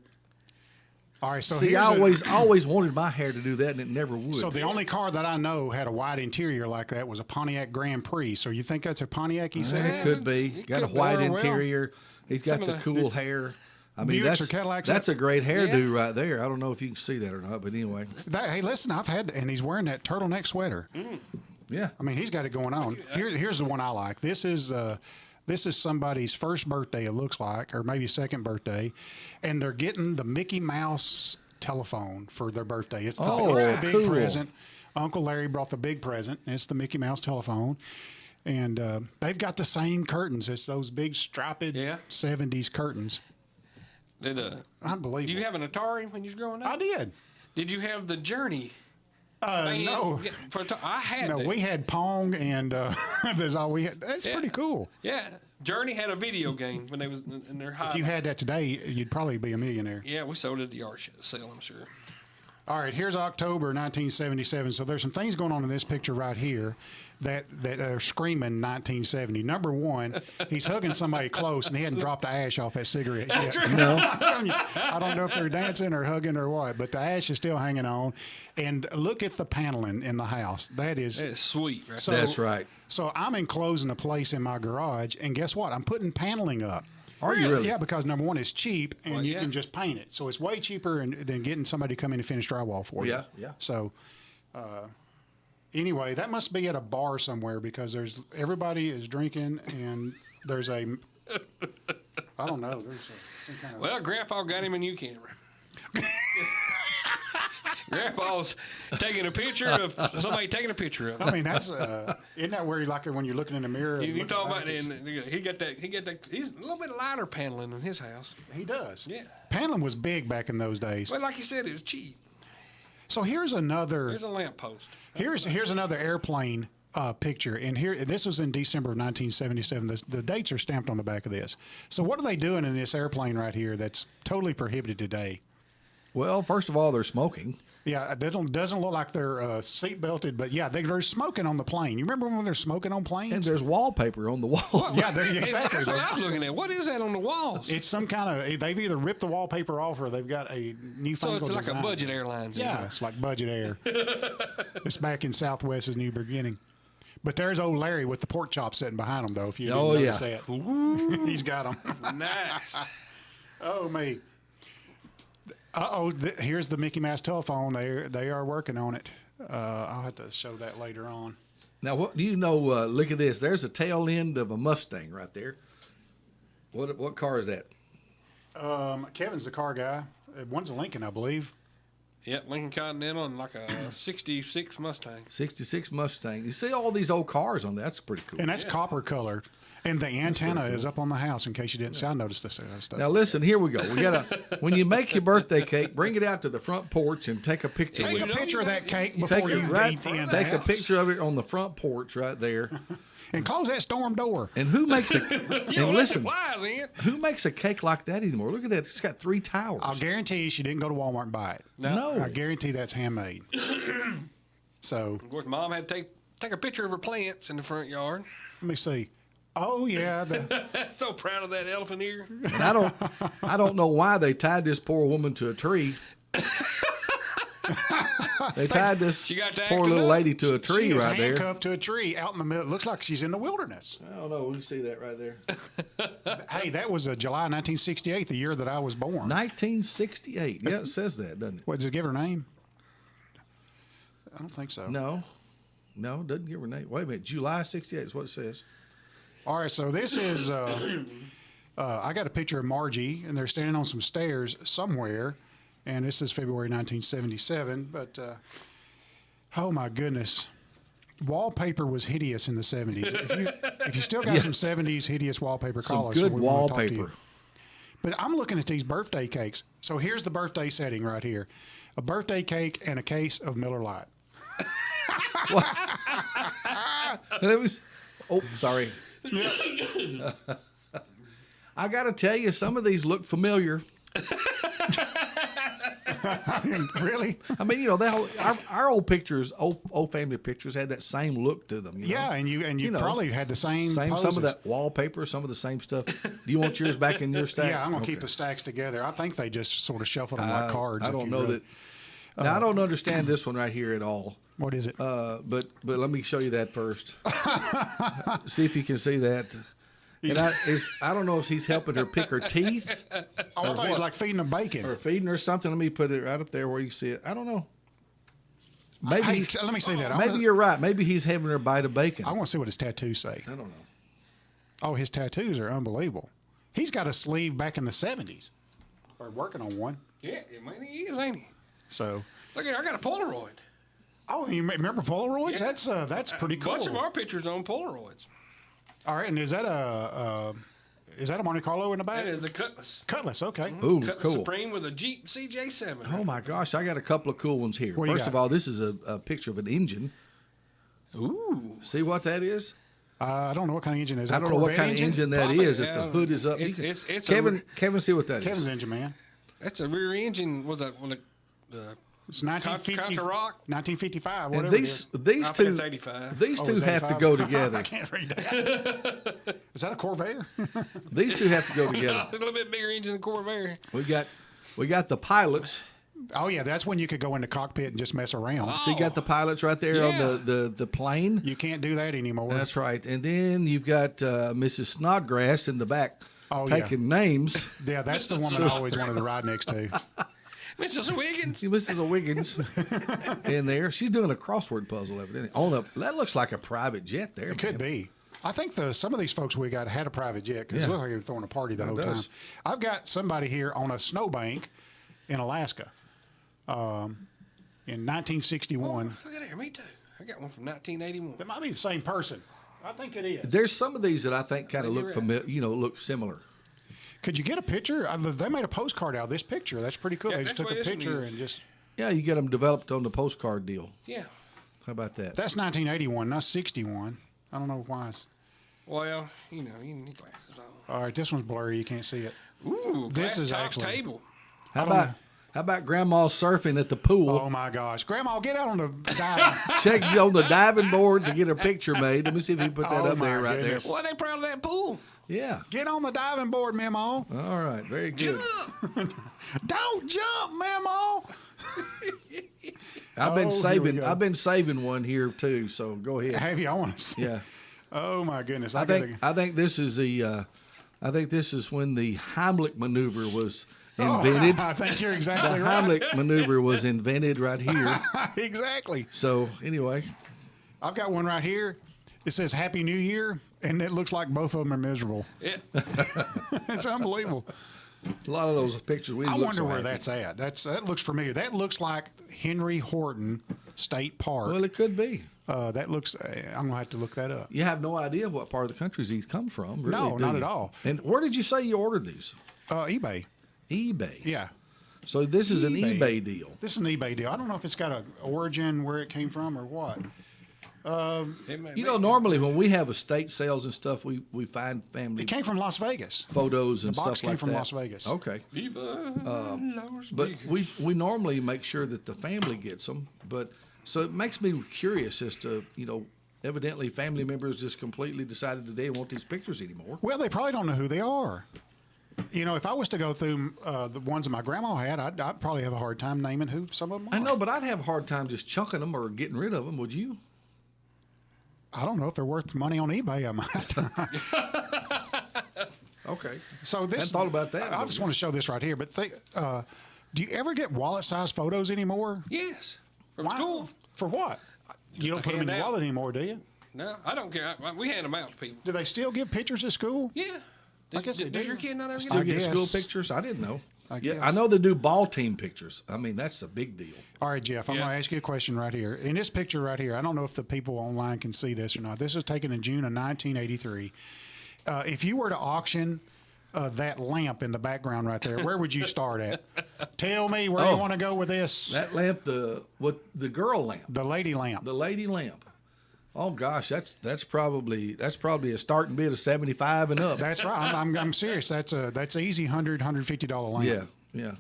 Speaker 3: All right. So
Speaker 2: See,
Speaker 3: here's
Speaker 2: I always wanted my hair to do that, and it never would.
Speaker 3: So the only car that I know had a wide interior like that was a Pontiac Grand Prix. So you think that's a Pontiac? He said.
Speaker 2: It could be.
Speaker 4: It
Speaker 2: Got a
Speaker 4: could be
Speaker 2: white
Speaker 4: very well.
Speaker 2: interior. He's got
Speaker 4: Some
Speaker 2: the
Speaker 4: of the-
Speaker 2: cool hair. I mean,
Speaker 3: Buicks or Cadillacs?
Speaker 2: that's a great hairdo
Speaker 4: Yeah.
Speaker 2: right there. I don't know if you can see that or not, but anyway,
Speaker 3: Hey, listen, and he's wearing that turtleneck sweater.
Speaker 2: yeah.
Speaker 3: I mean, he's got it going on. Here's the one I like. This is somebody's first birthday. It looks like, or maybe second birthday, and they're getting the Mickey Mouse telephone for their birthday. It's the big
Speaker 2: cool.
Speaker 3: present. Uncle Larry brought the big present. It's the Mickey Mouse telephone. And they've got the same curtains. It's those big striped
Speaker 4: Yeah.
Speaker 3: 70s curtains.
Speaker 4: Did
Speaker 3: Unbelievable.
Speaker 4: you have an Atari when you was growing up?
Speaker 3: I did.
Speaker 4: Did you have the Journey?
Speaker 3: No.
Speaker 4: I had
Speaker 3: No,
Speaker 4: that.
Speaker 3: we had Pong, and that's all we had. That's
Speaker 4: Yeah.
Speaker 3: pretty cool.
Speaker 4: Yeah, Journey had a video game when they was in their high.
Speaker 3: If you had that today, you'd probably be a millionaire.
Speaker 4: Yeah, we sold it at the yard sale, I'm sure.
Speaker 3: All right, here's October 1977. So there's some things going on in this picture right here that are screaming 1970. Number one, he's hugging somebody close, and he hadn't dropped the ash off that cigarette yet. No, I don't know if they're dancing or hugging or what, but the ash is still hanging on. And look at the paneling in the house. That's
Speaker 4: sweet. Right?
Speaker 3: So,
Speaker 2: That's right.
Speaker 3: So I'm enclosing a place in my garage, and guess what? I'm putting paneling up.
Speaker 2: Are you really?
Speaker 3: Yeah, because number one, it's cheap, and you can just paint it. So it's way cheaper than getting somebody to come in and finish drywall for you.
Speaker 2: Yeah, yeah.
Speaker 3: So anyway, that must be at a bar somewhere because everybody is drinking, and there's a I don't know. There's some kind of.
Speaker 4: Well, Grandpa got him a new camera. Grandpa's taking a picture of somebody taking a picture of him.
Speaker 3: I mean, that's isn't that where you like it when you're looking in the mirror?
Speaker 4: You talking about he got that. He's a little bit lighter paneling in his house.
Speaker 3: He does.
Speaker 4: Yeah.
Speaker 3: Paneling was big back in those days.
Speaker 4: Well, like you said, it was cheap.
Speaker 3: So here's another.
Speaker 4: Here's a lamppost.
Speaker 3: Here's another airplane picture, and this was in December of 1977. The dates are stamped on the back of this. So what are they doing in this airplane right here that's totally prohibited today?
Speaker 2: Well, first of all, they're smoking.
Speaker 3: Yeah, that doesn't look like they're seat belted, but yeah, they're smoking on the plane. You remember when they're smoking on planes?
Speaker 2: And there's wallpaper on the wall.
Speaker 3: Yeah, exactly.
Speaker 4: That's what I was looking at. What is that on the walls?
Speaker 3: It's some kind of. They've either ripped the wallpaper off or they've got a newfangled
Speaker 4: So it's like
Speaker 3: design.
Speaker 4: a Budget Airlines.
Speaker 3: Yeah, it's like Budget Air. It's back in Southwest's new beginning. But there's old Larry with the pork chop sitting behind him, though. If you didn't notice that, he's got them.
Speaker 4: Nice.
Speaker 3: Oh me. Here's the Mickey Mouse telephone. They are working on it. I'll have to show that later on.
Speaker 2: Now, what do you know? Look at this. There's a tail end of a Mustang right there. What car is that?
Speaker 3: Kevin's the car guy. One's a Lincoln, I believe.
Speaker 4: Yep, Lincoln Continental and like a 66 Mustang.
Speaker 2: 66 Mustang. You see all these old cars on that. That's pretty cool.
Speaker 3: And that's copper colored. And the antenna is up on the house in case you didn't see. I noticed this stuff.
Speaker 2: Now listen, here we go. We gotta when you make your birthday cake, bring it out to the front porch and take a picture.
Speaker 3: Take
Speaker 2: with
Speaker 3: a
Speaker 2: it.
Speaker 3: picture of that cake before
Speaker 2: Take
Speaker 3: you eat the end.
Speaker 2: Take a picture of it on the front porch right there.
Speaker 3: And close that storm door.
Speaker 2: And who makes a and listen,
Speaker 4: Wise, Ian.
Speaker 2: who makes a cake like that anymore? Look at that. It's got 3 towers.
Speaker 3: I'll guarantee you she didn't go to Walmart and buy it.
Speaker 2: No.
Speaker 3: I guarantee that's handmade. So
Speaker 4: Of course, Mom had to take a picture of her plants in the front yard.
Speaker 3: let me see. Oh yeah,
Speaker 4: So proud of that elephant ear.
Speaker 2: And I don't know why they tied this poor woman to a tree. They tied this
Speaker 4: She got to
Speaker 2: poor
Speaker 4: acting
Speaker 2: little
Speaker 4: up.
Speaker 2: lady to a
Speaker 3: she
Speaker 2: tree
Speaker 3: is
Speaker 2: right there.
Speaker 3: handcuffed to a tree out in the middle. It looks like she's in the wilderness.
Speaker 2: I don't know. We can see that right there.
Speaker 3: Hey, that was July 1968, the year that I was born.
Speaker 2: 1968. Yeah, it says that, doesn't it?
Speaker 3: What, does it give her name? I don't think so.
Speaker 2: No, it doesn't give her name. Wait a minute. July 68 is what it says.
Speaker 3: All right, so this is, I got a picture of Margie, and they're standing on some stairs somewhere, and this is February 1977, but, oh my goodness. Wallpaper was hideous in the 70s. If you still got some 70s hideous wallpaper, call us.
Speaker 2: Good
Speaker 3: We wanna talk to you.
Speaker 2: wallpaper.
Speaker 3: But I'm looking at these birthday cakes. So here's the birthday setting right here. A birthday cake and a case of Miller Lite.
Speaker 2: It was. Oh, sorry. I got to tell you, some of these look familiar.
Speaker 3: Really?
Speaker 2: I mean, you know, our old pictures, old family pictures, had that same look to them. You know?
Speaker 3: Yeah, and you know, probably had the same
Speaker 2: some
Speaker 3: poses.
Speaker 2: of that wallpaper, some of the same stuff. Do you want yours back in your stack?
Speaker 3: Yeah, I'm gonna keep
Speaker 2: Okay.
Speaker 3: the stacks together. I think they just sort of shuffled them like cards.
Speaker 2: I
Speaker 3: if
Speaker 2: don't
Speaker 3: you
Speaker 2: know
Speaker 3: really-
Speaker 2: that. Now, I don't understand this one right here at all.
Speaker 3: What is it?
Speaker 2: But let me show you that first. See if you can see that. And I don't know if he's helping her pick her teeth
Speaker 3: I thought he was like feeding them bacon.
Speaker 2: or feeding her something. Let me put it right up there where you see it. I don't know. Maybe
Speaker 3: Hey,
Speaker 2: he's-
Speaker 3: let me see that.
Speaker 2: maybe you're right. Maybe he's having her bite of bacon.
Speaker 3: I want to see what his tattoos say.
Speaker 2: I don't know.
Speaker 3: Oh, his tattoos are unbelievable. He's got a sleeve back in the 70s. Or working on one.
Speaker 4: Yeah, man, he is, ain't he?
Speaker 3: So,
Speaker 4: Look here, I got a Polaroid.
Speaker 3: oh, you remember Polaroids?
Speaker 4: Yeah.
Speaker 3: That's pretty
Speaker 4: A
Speaker 3: cool.
Speaker 4: bunch of our pictures on Polaroids.
Speaker 3: All right, and is that a Monte Carlo in the back?
Speaker 4: That is a Cutlass.
Speaker 3: Cutlass. Okay.
Speaker 2: Ooh,
Speaker 4: Cutlass
Speaker 2: cool.
Speaker 4: Supreme with a Jeep CJ7.
Speaker 2: Oh my gosh, I got a couple of cool ones here.
Speaker 3: What do you
Speaker 2: First of
Speaker 3: got?
Speaker 2: all, this is a picture of an engine.
Speaker 4: Ooh.
Speaker 2: See what that is?
Speaker 3: I don't know what kind of engine it is.
Speaker 2: I don't know what kind of engine that
Speaker 4: Probably,
Speaker 2: is. It's
Speaker 4: yeah.
Speaker 2: the hood is up.
Speaker 4: It's-
Speaker 2: You can-
Speaker 4: it's a
Speaker 2: Kevin.
Speaker 4: re-
Speaker 2: Kevin, see what that is.
Speaker 3: Kevin's engine, man.
Speaker 4: That's a rear engine with a
Speaker 3: It's 1950,
Speaker 4: Contra Rock?
Speaker 3: 1955, whatever
Speaker 2: And these
Speaker 4: I think
Speaker 2: two
Speaker 4: it's 85.
Speaker 2: these two
Speaker 3: it's
Speaker 2: have to
Speaker 3: 85?
Speaker 2: go
Speaker 3: I
Speaker 2: together.
Speaker 3: can't read that. Is that a Corvair?
Speaker 2: These two have to go together.
Speaker 4: A little bit bigger engine than Corvair.
Speaker 2: We got the pilots.
Speaker 3: Oh, yeah, that's when you could go in the cockpit and just mess around.
Speaker 2: So you got the pilots right there on
Speaker 4: Yeah.
Speaker 2: the plane.
Speaker 3: You can't do that anymore.
Speaker 2: That's right. And then you've got Mrs. Snodgrass in the back taking names.
Speaker 3: Yeah, that's the woman I always wanted to ride next to.
Speaker 4: Mrs. Wiggins.
Speaker 2: See, Mrs. Wiggins in there. She's doing a crossword puzzle evidently. That looks like a private jet there.
Speaker 3: It could be. I think some of these folks we got had a private jet because it looked like they were throwing a party the whole time. I've got somebody here on a snowbank in Alaska in 1961.
Speaker 4: Look at there, me too. I got one from 1981.
Speaker 3: That might be the same person. I think it is.
Speaker 2: There's some of these that I think kind of look familiar, look similar.
Speaker 3: Could you get a picture? They made a postcard out of this picture. That's pretty cool.
Speaker 4: Yeah,
Speaker 3: They just
Speaker 4: that's
Speaker 3: took a
Speaker 4: what this
Speaker 3: picture
Speaker 4: is.
Speaker 3: and just.
Speaker 2: Yeah, you get them developed on the postcard deal.
Speaker 4: Yeah.
Speaker 2: How about that?
Speaker 3: That's 1981, not 61. I don't know why.
Speaker 4: Well, you need glasses on.
Speaker 3: All right, this one's blurry. You can't see it.
Speaker 4: Ooh,
Speaker 3: This
Speaker 4: glass
Speaker 3: is
Speaker 4: top
Speaker 3: actually-
Speaker 4: table.
Speaker 2: How about Grandma surfing at the pool?
Speaker 3: Oh my gosh, Grandma, get out on the dive.
Speaker 2: Check on the diving board to get a picture made. Let me see if you put that
Speaker 3: Oh,
Speaker 2: up there,
Speaker 3: my
Speaker 2: right
Speaker 3: goodness.
Speaker 2: there.
Speaker 4: Well, they proud of that pool.
Speaker 2: Yeah.
Speaker 3: Get on the diving board, Memo.
Speaker 2: All right. Very good.
Speaker 3: Don't jump, Memo.
Speaker 2: I've been
Speaker 3: Oh, here we
Speaker 2: saving.
Speaker 3: go.
Speaker 2: I've been saving one here too. So go ahead.
Speaker 3: Have you? I want to see.
Speaker 2: Yeah.
Speaker 3: Oh my goodness.
Speaker 2: I think this is the. I think this is when the Heimlich maneuver was invented.
Speaker 3: I think you're exactly
Speaker 2: The
Speaker 3: right.
Speaker 2: Heimlich maneuver was invented right here.
Speaker 3: Exactly.
Speaker 2: So anyway,
Speaker 3: I've got one right here. It says Happy New Year, and it looks like both of them are miserable.
Speaker 4: Yeah.
Speaker 3: It's unbelievable.
Speaker 2: a lot of those pictures we
Speaker 3: I
Speaker 2: look
Speaker 3: wonder
Speaker 2: so
Speaker 3: where
Speaker 2: happy.
Speaker 3: that's at. That looks familiar. That looks like Henry Horton State Park.
Speaker 2: Well, it could be.
Speaker 3: That looks. I'm gonna have to look that up.
Speaker 2: You have no idea what part of the country these come from. Really,
Speaker 3: No,
Speaker 2: do
Speaker 3: not
Speaker 2: you?
Speaker 3: at all.
Speaker 2: And where did you say you ordered these?
Speaker 3: eBay.
Speaker 2: eBay.
Speaker 3: Yeah.
Speaker 2: So this is an
Speaker 3: eBay.
Speaker 2: eBay deal.
Speaker 3: This is an eBay deal. I don't know if it's got an origin where it came from or what.
Speaker 4: It may
Speaker 2: You
Speaker 4: be.
Speaker 2: know, normally when we have estate sales and stuff, we find family
Speaker 3: It came from Las Vegas.
Speaker 2: photos and
Speaker 3: The box
Speaker 2: stuff
Speaker 3: came
Speaker 2: like
Speaker 3: from
Speaker 2: that.
Speaker 3: Las Vegas.
Speaker 2: Okay.
Speaker 4: Viva Las
Speaker 2: But
Speaker 4: Vegas.
Speaker 2: we normally make sure that the family gets them. But so it makes me curious as to, evidently family members just completely decided that they didn't want these pictures anymore.
Speaker 3: Well, they probably don't know who they are. If I was to go through the ones that my grandma had, I'd probably have a hard time naming who some of them are.
Speaker 2: I know, but I'd have a hard time just chunking them or getting rid of them. Would you?
Speaker 3: I don't know if they're worth money on eBay. I might.
Speaker 2: Okay.
Speaker 3: So this.
Speaker 2: Hadn't thought about that.
Speaker 3: I just want to show this right here. But do you ever get wallet-sized photos anymore?
Speaker 4: Yes. From
Speaker 3: Why?
Speaker 4: school.
Speaker 3: For what? You don't put them in your
Speaker 4: hand out.
Speaker 3: wallet anymore, do you?
Speaker 4: No, I don't care. We hand them out to people.
Speaker 3: Do they still give pictures at school?
Speaker 4: Yeah.
Speaker 3: I guess they
Speaker 4: Does
Speaker 3: do.
Speaker 4: your kid not ever
Speaker 2: Still
Speaker 4: get
Speaker 2: get
Speaker 3: guess.
Speaker 2: school pictures? I didn't know.
Speaker 3: I
Speaker 2: Yeah,
Speaker 3: guess.
Speaker 2: I know they do ball team pictures. I mean, that's a big deal.
Speaker 3: All right, Jeff, I'm
Speaker 4: Yeah.
Speaker 3: going to ask you a question right here. In this picture right here, I don't know if the people online can see this or not. This was taken in June of 1983. If you were to auction that lamp in the background right there, where would you start at? Tell me where you want to go with this.
Speaker 2: That lamp, the girl lamp,
Speaker 3: The lady lamp.
Speaker 2: the lady lamp. Oh gosh, that's probably a starting bid of 75 and up.
Speaker 3: That's right. I'm serious. That's easy $150 lamp.
Speaker 2: Yeah.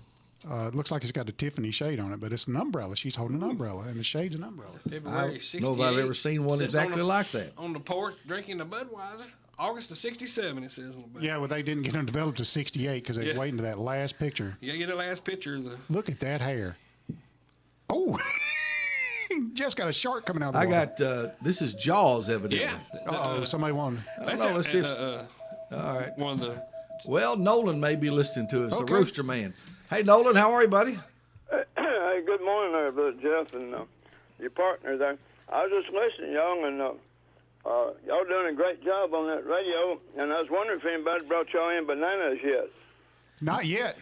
Speaker 3: It looks like it's got a Tiffany shade on it, but it's an umbrella. She's holding an umbrella, and the shade's an umbrella.
Speaker 2: I
Speaker 4: February
Speaker 2: don't
Speaker 4: 68.
Speaker 2: know if I've ever seen one
Speaker 4: Sitting
Speaker 2: exactly
Speaker 4: on the-
Speaker 2: like that.
Speaker 4: On the porch drinking a Budweiser. August of 67, it says on the back.
Speaker 3: Yeah, well, they didn't get them developed to 68 because they were
Speaker 4: Yeah.
Speaker 3: waiting to that last picture.
Speaker 4: You get the last picture of the.
Speaker 3: Look at that hair. Oh, just got a shark coming out of the
Speaker 2: I
Speaker 3: water.
Speaker 2: got this is Jaws evidently.
Speaker 4: Yeah.
Speaker 3: Uh-oh, somebody won.
Speaker 2: I don't know. Let's see if,
Speaker 4: all right. One of the.
Speaker 2: well, Nolan may be listening to us,
Speaker 3: Okay.
Speaker 2: the Rooster Man. Hey, Nolan, how are you, buddy?
Speaker 5: Hey, good morning there, Brother Jeff, and your partner there. I was just listening, y'all, and y'all doing a great job on that radio, and I was wondering if anybody brought y'all in bananas yet.
Speaker 3: Not yet.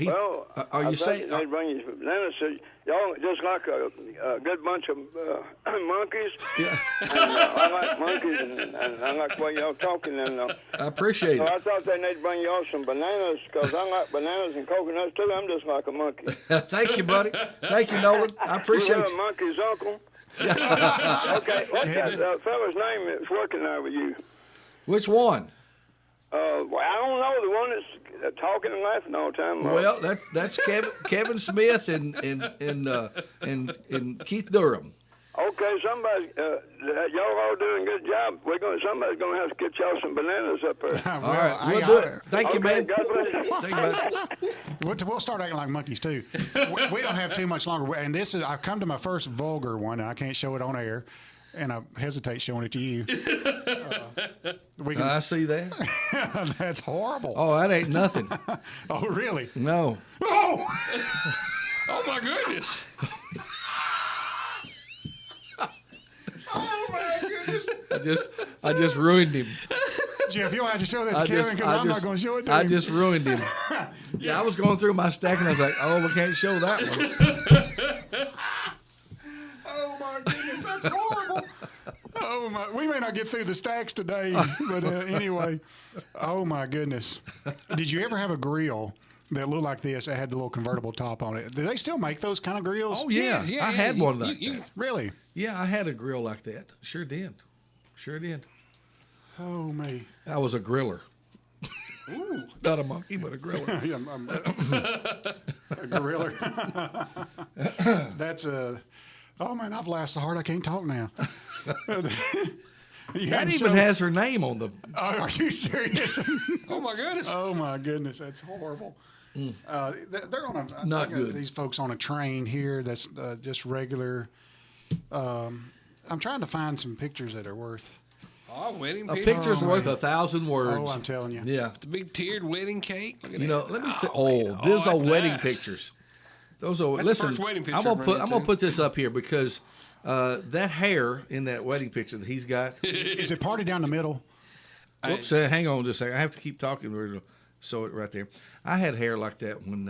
Speaker 5: Well,
Speaker 2: are
Speaker 5: I
Speaker 2: you
Speaker 5: think
Speaker 2: saying?
Speaker 5: they bring you some bananas? So y'all just like a good bunch of monkeys.
Speaker 2: Yeah,
Speaker 5: And, I like monkeys, and I like the way y'all talking, and
Speaker 2: I appreciate
Speaker 5: so
Speaker 2: it.
Speaker 5: I thought they need to bring y'all some bananas, because I like bananas and coconuts, too. I'm just like a monkey.
Speaker 2: Thank you, buddy. Thank you, Nolan. I appreciate
Speaker 5: You a
Speaker 2: you.
Speaker 5: monkey's uncle? Okay, what's that fella's name that's working there with you?
Speaker 2: Which one?
Speaker 5: Well, I don't know, the one talking and laughing all the time.
Speaker 2: Well, that's Kevin Smith and Keith Durham.
Speaker 5: Okay, somebody, y'all all doing a good job. Somebody's gonna have to get y'all some bananas up there.
Speaker 2: All right, we'll do it. Thank you,
Speaker 5: Okay,
Speaker 2: man.
Speaker 5: God bless you.
Speaker 2: Thank you, man.
Speaker 3: We'll start acting like monkeys too. We don't have too much longer. And I've come to my first vulgar one, and I can't show it on air, and I hesitate showing it to you.
Speaker 2: I see that.
Speaker 3: That's horrible.
Speaker 2: Oh, that ain't nothing.
Speaker 3: Oh, really?
Speaker 2: No.
Speaker 3: Oh!
Speaker 4: Oh my goodness!
Speaker 3: Oh my goodness!
Speaker 2: I just ruined him.
Speaker 3: Jeff, you'll have to show that to Kevin because I'm not going to show it to him.
Speaker 2: I just ruined him. Yeah, I was going through my stack and I was like, oh, we can't show that one.
Speaker 3: Oh my goodness, that's horrible. Oh my, we may not get through the stacks today, but anyway. Oh my goodness. Did you ever have a grill that looked like this? That had the little convertible top on it. Do they still make those kind of grills?
Speaker 2: Oh yeah, I had one like
Speaker 4: you,
Speaker 2: that.
Speaker 3: Really?
Speaker 2: Yeah, I had a grill like that. Sure did.
Speaker 3: Oh me.
Speaker 2: I was a griller.
Speaker 3: Ooh.
Speaker 2: Not a monkey, but a griller.
Speaker 3: Yeah, I'm a gorilla. That's a. Oh man, I've laughed so hard I can't talk now.
Speaker 2: That even has her name on the.
Speaker 3: Oh, are you serious?
Speaker 4: Oh my goodness!
Speaker 3: Oh my goodness, that's horrible. They're on a.
Speaker 2: Not
Speaker 3: I got
Speaker 2: good.
Speaker 3: These folks on a train here. That's just regular. I'm trying to find some pictures that are worth.
Speaker 4: Oh, wedding
Speaker 2: A
Speaker 4: picture.
Speaker 2: picture's worth 1,000 words.
Speaker 3: Oh, I'm telling you.
Speaker 2: Yeah.
Speaker 4: The big tiered wedding cake. Look at
Speaker 2: You
Speaker 4: that.
Speaker 2: know, let me say.
Speaker 4: man.
Speaker 2: Those are
Speaker 4: that's
Speaker 2: wedding
Speaker 4: nice.
Speaker 2: pictures. Those are.
Speaker 4: That's the
Speaker 2: Listen,
Speaker 4: first wedding picture
Speaker 2: I'm gonna
Speaker 4: I've
Speaker 2: put.
Speaker 4: run
Speaker 2: I'm gonna
Speaker 4: into.
Speaker 2: put this up here because that hair in that wedding picture that he's got.
Speaker 3: Is it party down the middle?
Speaker 2: Whoops! Hang on just a second. I have to keep talking. We're so it right there. I had hair like that when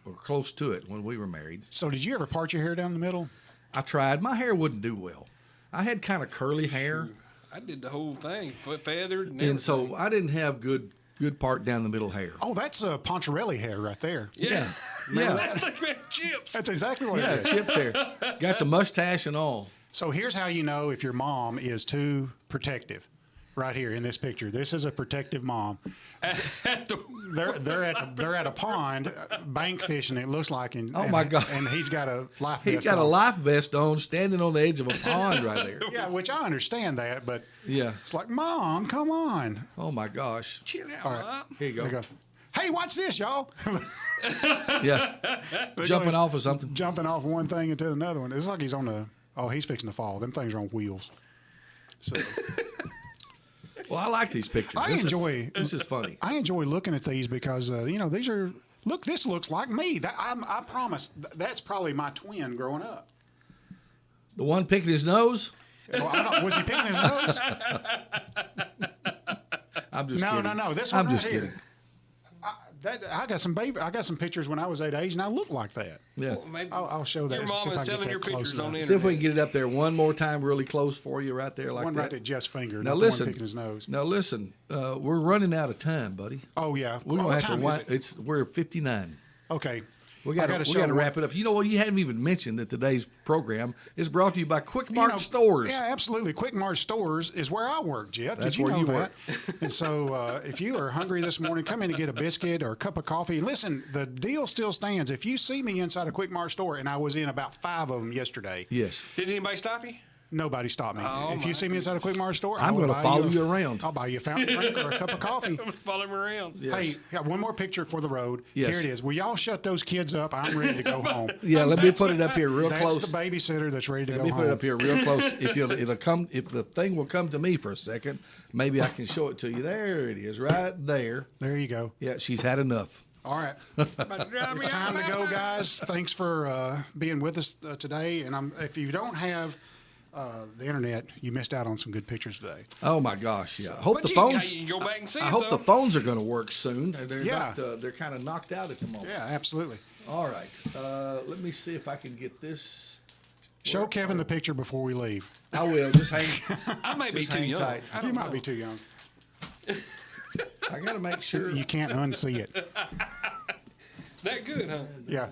Speaker 2: or close to it when we were married.
Speaker 3: So did you ever part your hair down the middle?
Speaker 2: I tried. My hair wouldn't do well. I had kind of curly hair,
Speaker 4: I did the whole thing, feathered, and
Speaker 2: and so
Speaker 4: everything.
Speaker 2: I didn't have good part down the middle hair.
Speaker 3: Oh, that's Poncherelli hair right there.
Speaker 4: yeah,
Speaker 2: Yeah,
Speaker 4: I think we had chips.
Speaker 3: That's exactly what
Speaker 2: yeah,
Speaker 3: it is.
Speaker 2: chips hair. Got the mustache and all.
Speaker 3: So here's how you know if your mom is too protective. Right here in this picture, this is a protective mom. They're at a pond, bank fishing. It looks like,
Speaker 2: My God.
Speaker 3: And he's got a life vest.
Speaker 2: He's got a
Speaker 3: on.
Speaker 2: life vest on, standing on the edge of a pond right there.
Speaker 3: Yeah, which I understand that, but
Speaker 2: Yeah.
Speaker 3: it's like, Mom, come on.
Speaker 2: Oh my gosh.
Speaker 4: Chill out.
Speaker 3: All right.
Speaker 4: Mom.
Speaker 2: Here you
Speaker 3: They
Speaker 2: go.
Speaker 3: go, hey, watch this, y'all.
Speaker 2: Yeah. Jumping off of something.
Speaker 3: Jumping off one thing into another one. It's like he's on the. Oh, he's fixing to fall. Them things are on wheels. So.
Speaker 2: Well, I like these pictures. This is funny.
Speaker 3: I enjoy looking at these because these are look. This looks like me. I promise. That's probably my twin growing up.
Speaker 2: The one picking his nose.
Speaker 3: Well, was he picking his nose?
Speaker 2: I'm just
Speaker 3: No.
Speaker 2: kidding.
Speaker 3: This one
Speaker 2: I'm
Speaker 3: right
Speaker 2: just
Speaker 3: here.
Speaker 2: kidding.
Speaker 3: I got some I got some pictures when I was that age, and I looked like that.
Speaker 2: Yeah.
Speaker 4: Well, maybe
Speaker 3: I'll show that.
Speaker 4: Your
Speaker 3: see
Speaker 4: mom
Speaker 3: if
Speaker 4: is
Speaker 3: I can get
Speaker 4: selling
Speaker 3: that
Speaker 4: your
Speaker 3: close
Speaker 4: pictures on the
Speaker 3: enough.
Speaker 2: See if we
Speaker 4: internet.
Speaker 2: can get it up there one more time, really close for you, right there, like
Speaker 3: One
Speaker 2: that.
Speaker 3: right at Jeff's finger.
Speaker 2: Now
Speaker 3: Not the one
Speaker 2: listen.
Speaker 3: picking his nose.
Speaker 2: Now listen. We're running out of time, buddy.
Speaker 3: Oh yeah.
Speaker 2: We're gonna
Speaker 3: What
Speaker 2: have to.
Speaker 3: time is it?
Speaker 2: We're 59.
Speaker 3: Okay.
Speaker 2: We got to wrap it up. You know what? You haven't even mentioned that today's program is brought to you by QuikMart stores.
Speaker 3: Yeah, absolutely. QuikMart stores is where I work, Jeff.
Speaker 2: That's
Speaker 3: Did you
Speaker 2: where
Speaker 3: know
Speaker 2: you
Speaker 3: that?
Speaker 2: work.
Speaker 3: And so if you are hungry this morning, come in and get a biscuit or a cup of coffee. And listen, the deal still stands. If you see me inside a QuikMart store, and I was in about 5 of them yesterday,
Speaker 2: Yes.
Speaker 4: Did anybody stop you?
Speaker 3: nobody stopped me.
Speaker 4: Oh,
Speaker 3: if you
Speaker 4: my
Speaker 3: see me inside a QuikMart store,
Speaker 2: I'm
Speaker 3: going to
Speaker 2: follow you around.
Speaker 3: I'll buy you a fountain drink or a cup of coffee.
Speaker 4: Follow him around.
Speaker 2: Yes.
Speaker 3: Hey, got one more picture for the road.
Speaker 2: Yes.
Speaker 3: Here it is. Will y'all shut those kids up? I'm ready to go home.
Speaker 2: Yeah. Let me put it up here real
Speaker 3: That's
Speaker 2: close.
Speaker 3: the babysitter that's ready to
Speaker 2: Let
Speaker 3: go
Speaker 2: me
Speaker 3: home.
Speaker 2: put it up here real close. It'll come. If the thing will come to me for a second, maybe I can show it to you. There it is, right there.
Speaker 3: There you go.
Speaker 2: Yeah, she's had enough.
Speaker 3: All right.
Speaker 4: About to drive me
Speaker 3: It's
Speaker 4: out
Speaker 3: time to
Speaker 4: of
Speaker 3: go,
Speaker 4: my
Speaker 3: guys. Thanks for being with us today. And if you don't have the internet, you missed out on some good pictures today.
Speaker 2: Oh my gosh! Yeah. Hope
Speaker 4: But
Speaker 2: the
Speaker 4: you
Speaker 2: phones.
Speaker 4: can go back and see
Speaker 2: I
Speaker 4: it,
Speaker 2: hope
Speaker 4: though.
Speaker 2: the phones are going to work soon. They're
Speaker 3: Yeah.
Speaker 2: not. They're kind of knocked out at the moment.
Speaker 3: Yeah, absolutely.
Speaker 2: All right. Let me see if I can get this.
Speaker 3: Show Kevin the picture before we leave.
Speaker 2: I will. Just hang.
Speaker 4: I may be
Speaker 2: Just
Speaker 4: too
Speaker 2: hang
Speaker 4: young.
Speaker 2: tight.
Speaker 4: I
Speaker 3: You
Speaker 4: don't
Speaker 3: might
Speaker 4: know.
Speaker 3: be too young.
Speaker 2: I got to make sure.
Speaker 3: You can't unsee it.
Speaker 4: That good, huh?
Speaker 3: Yeah.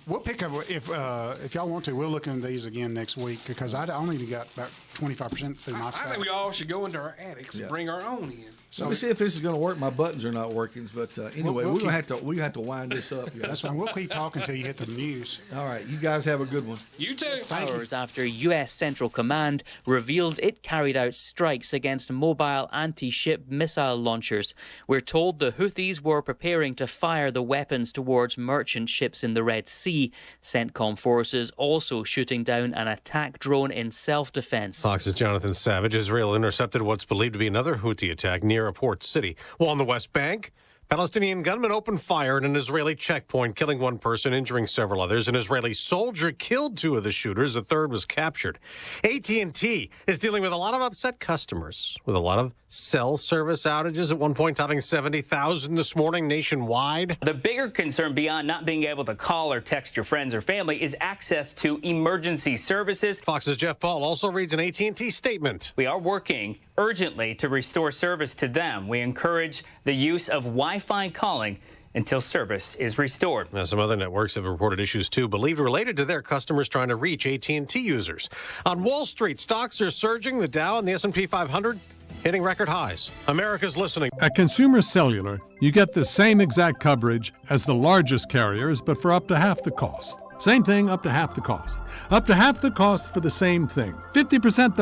Speaker 3: We'll pick up if y'all want to. We'll look into these again next week because I only got about 25% through my
Speaker 4: I
Speaker 3: Sky.
Speaker 4: think we all should go into our attics and bring our own in.
Speaker 2: Let me see if this is going to work. My buttons are not working, but anyway,
Speaker 3: we'll
Speaker 2: we're going to have to wind this up. Guys.
Speaker 3: That's fine. We'll keep talking until you hit the news.
Speaker 2: All right, you guys have a good one.
Speaker 4: You too.
Speaker 6: Hours after U.S. Central Command revealed it carried out strikes against mobile anti-ship missile launchers. We're told the Houthis were preparing to fire the weapons towards merchant ships in the Red Sea. CENTCOM forces also shooting down an attack drone in self-defense.
Speaker 7: Fox's Jonathan Savage. Israel intercepted what's believed to be another Houthi attack near a port city. While on the West Bank, Palestinian gunmen opened fire at an Israeli checkpoint, killing one person, injuring several others. An Israeli soldier killed two of the shooters. A third was captured. AT&T is dealing with a lot of upset customers, with a lot of cell service outages, at one point topping 70,000 this morning nationwide.
Speaker 8: The bigger concern beyond not being able to call or text your friends or family is access to emergency services.
Speaker 7: Fox's Jeff Paul also reads an AT&T statement.
Speaker 8: We are working urgently to restore service to them. We encourage the use of Wi-Fi calling until service is restored.
Speaker 7: Now, some other networks have reported issues too, believed related to their customers trying to reach AT&T users. On Wall Street, stocks are surging. The Dow and the S&P 500 hitting record highs. America's listening.
Speaker 9: At Consumer Cellular, you get the same exact coverage as the largest carriers, but for up to half the cost. Same thing, up to half the cost. Up to half the cost for the same thing. 50% the